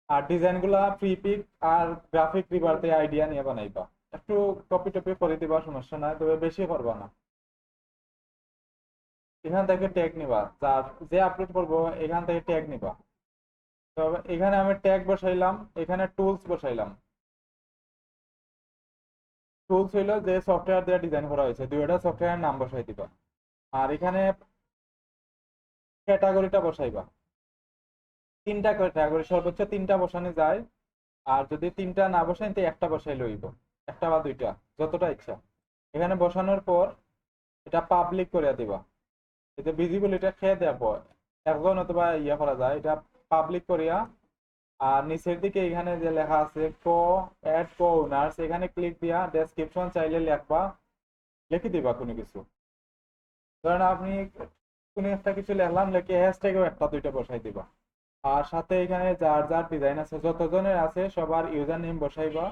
আর ডিজাইন গুলা ফ্রি পিক আর গ্রাফিক রিভারতে আইডিয়া নিয়ে বানাইবা। একটু কপি টপি করে দিবা, সমস্যা নাই, তবে বেশি করবা না। এখান থেকে ট্যাগ নিবা, যার যে আপলোড করবো এখান থেকে ট্যাগ নিবা। তবে এখানে আমি ট্যাগ বসাইলাম, এখানে টুলস বসাইলাম। টুলস হইলো যে সফটওয়্যার দিয়ে ডিজাইন করা হয়েছে, দুইটা সফটওয়্যারের নাম বসাই দিবা। আর এখানে ক্যাটাগরিটা বসাইবা, তিনটা ক্যাটাগরি, সর্বোচ্চ তিনটা বসানো যায়। আর যদি তিনটা না বসাই তো একটা বসাই লইব, একটা বা দুইটা, যতটা ইচ্ছা। এখানে বসানোর পর এটা পাবলিক করে দিবা, এটা ভিজিবিলিটি খেয়ে দেব একজন, অথবা ইয়ে করা যায় এটা পাবলিক করিয়া। আর নিচের দিকে এখানে যে লেখা আছে কো অ্যাড কো ওনার্স, এখানে ক্লিক দিয়া ডেসক্রিপশন চাইলে লেখবা, লিখে দিবা কোনো কিছু। ধরেন আপনি কোনো একটা কিছু লিখলাম, লিখে হ্যাশট্যাগও একটা দুইটা বসাই দিবা। আর সাথে এখানে যার যার ডিজাইন আছে, যতজনের আছে সবার ইউজার নেম বসাইবা,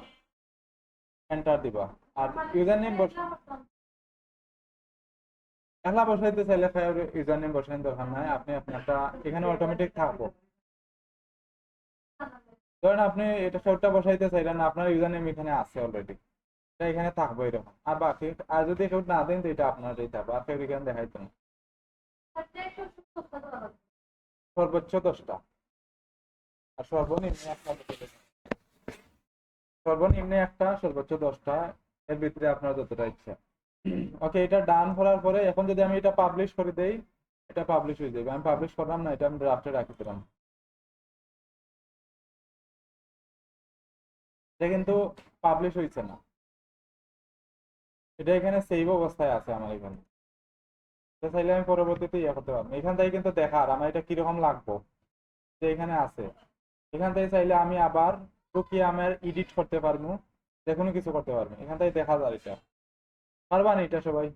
এন্টার দিবা। আর ইউজার নেম একলা বসাইতে চাইলে ইউজার নেম বসানোর দরকার নাই, আপনি আপনারটা এখানে অটোমেটিক থাকবো। ধরেন আপনি এটা সবটা বসাইতে চাইলেন না, আপনার ইউজার নেম এখানে আছে অলরেডি, এটা এখানে থাকবো এরকম। আর বাকি আর যদি কেউ না দেন তো এটা আপনারই থাকবে, আর কেউ এখানে দেখাইতো না। সর্বোচ্চ 10টা, আর সর্বনিম্ন একটা বসাইতে পারেন। সর্বনিম্ন একটা, সর্বোচ্চ 10টা, এর ভিতরে আপনার যতটা ইচ্ছা। ওকে, এটা ডান করার পরে এখন যদি আমি এটা পাবলিশ করে দেই, এটা পাবলিশ হয়ে যাবে। আমি পাবলিশ করলাম না, এটা আমি ড্রাফটে রাখি দিলাম। এটা কিন্তু পাবলিশ হয়েছে না, এটা এখানে সেভ অবস্থায় আছে আমার এখানে। তো চাইলে আমি পরবর্তীতে ইয়ে করতে পারবো, এখান থেকে কিন্তু দেখার আমার এটা কিরকম লাগবো যে এখানে আছে। এখান থেকে চাইলে আমি আবার ঢুকিয়ে আমার এডিট করতে পারবো, যে কোনো কিছু করতে পারবো, এখান থেকে দেখা যায় এটা। পারবা না এটা সবাই?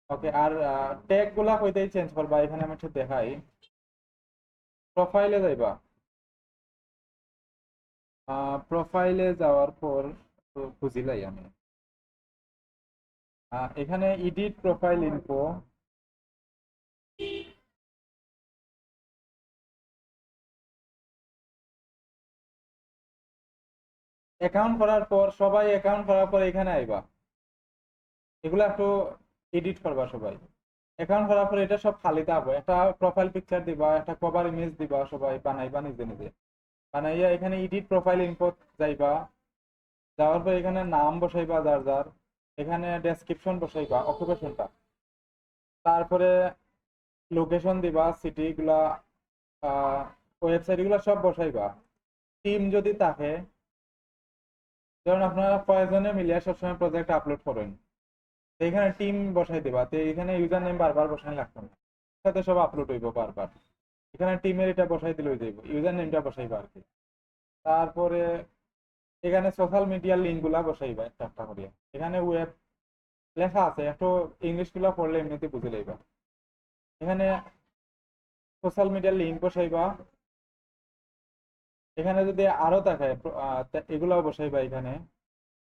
ওকে, আর ট্যাগ গুলা কইতেই চেঞ্জ করবা, এখানে আমি একটু দেখাই। প্রোফাইলে যাইবা, প্রোফাইলে যাওয়ার পর তো বুঝিলাই আমি, এখানে এডিট প্রোফাইল ইনফো, অ্যাকাউন্ট করার পর, সবাই অ্যাকাউন্ট করার পর এখানে আইবা, এগুলো একটু এডিট করবা সবাই। অ্যাকাউন্ট করার পর এটা সব খালি থাকবে, একটা প্রোফাইল পিকচার দিবা, একটা কভার ইমেজ দিবা, সবাই বানাইবা নিজে নিজে। বানাইয়া এখানে এডিট প্রোফাইল ইনফো যাইবা, যাওয়ার পর এখানে নাম বসাইবা যার যার, এখানে ডেসক্রিপশন বসাইবা, অকুপেশনটা, তারপরে লোকেশন দিবা, সিটি গুলা, ওয়েবসাইট গুলা সব বসাইবা। টিম যদি থাকে, ধরুন আপনারা কয়েকজনে মিলিয়ে সবসময় প্রজেক্ট আপলোড করেন, তো এখানে টিম বসাই দিবা, তো এখানে ইউজার নেম বারবার বসাই লাগবে না, সাথে সব আপলোড হইব বারবার। এখানে টিমের এটা বসাই দিলে হয়ে যাইব, ইউজার নেমটা বসাইবা আর কি। তারপরে এখানে সোশ্যাল মিডিয়ার লিঙ্ক গুলা বসাইবা একটা একটা করিয়া। এখানে ওয়েব লেখা আছে, একটু ইংলিশ গুলা পড়লে এমনিতে বুঝে লইবা। এখানে সোশ্যাল মিডিয়ার লিঙ্ক বসাইবা, এখানে যদি আরো থাকে এগুলাও বসাইবা এখানে।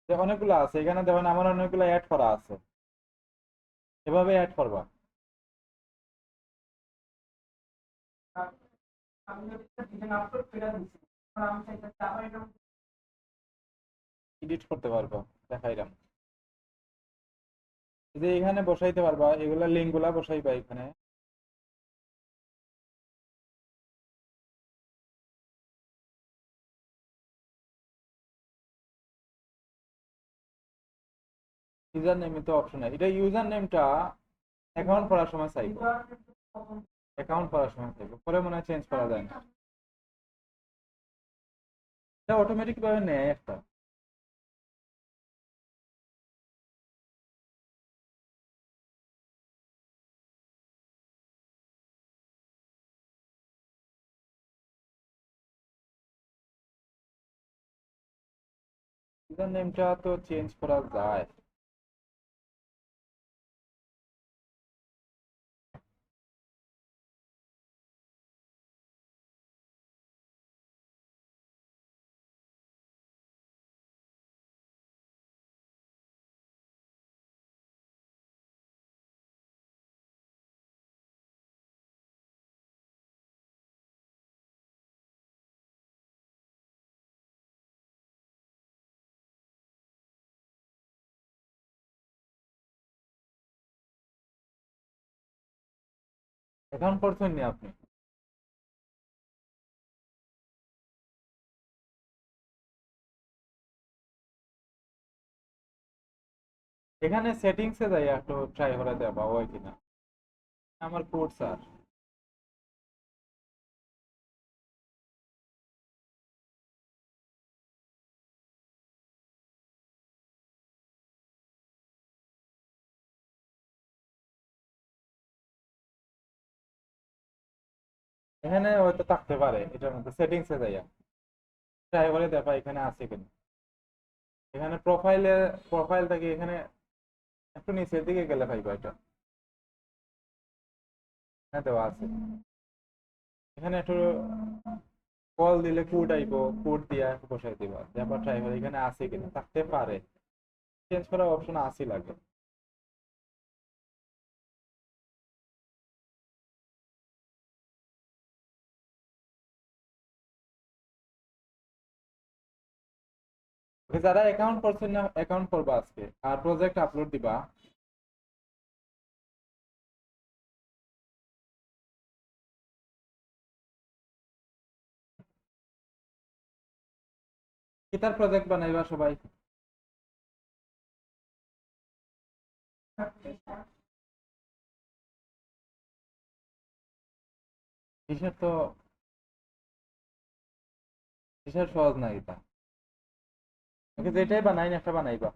যে অনেকগুলো আছে এখানে দেখেন, আমার অনেকগুলো অ্যাড করা আছে, এভাবে অ্যাড করবা। এডিট করতে পারবা, দেখাইলাম। এই যে এখানে বসাইতে পারবা, এগুলা লিঙ্ক গুলা বসাইবা এখানে। ইউজার নেমে তো অপশন নাই, এটা ইউজার নেমটা অ্যাকাউন্ট করার সময় চাইবো, অ্যাকাউন্ট করার সময় চাইবো, পরে মনে হয় চেঞ্জ করা যায় না। এটা অটোমেটিক ভাবে নেয় একটা। ইউজার নেমটা তো চেঞ্জ করা যায়। অ্যাকাউন্ট করছেন নি আপনি? এখানে সেটিংসে যাই একটু ট্রাই করে দেবা ওই কিনা। আমার কোড স্যার। এখানে হয়তো থাকতে পারে, এটার মধ্যে সেটিংসে যাইয়া ট্রাই করে দেখা এখানে আছে কিনা। এখানে প্রোফাইলে, প্রোফাইল থেকে এখানে একটু নিচের দিকে গেলে পাইবা এটা। হ্যাঁ দেওয়া আছে। এখানে একটু কল দিলে কোড আইবো, কোড দিয়া বসাই দিবা, তারপর ট্রাই করে এখানে আছে কিনা, থাকতে পারে। চেঞ্জ করার অপশন আছে লাগে। ওকে, যারা অ্যাকাউন্ট করছেন না অ্যাকাউন্ট করবা আজকে, আর প্রজেক্ট আপলোড দিবা। কিতার প্রজেক্ট বানাইবা সবাই? কিসের তো, কিসের সহজ না এটা। ওকে, যেটাই বানাই না একটা বানাইবা।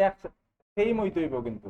এক সেম হইতে হইব কিন্তু।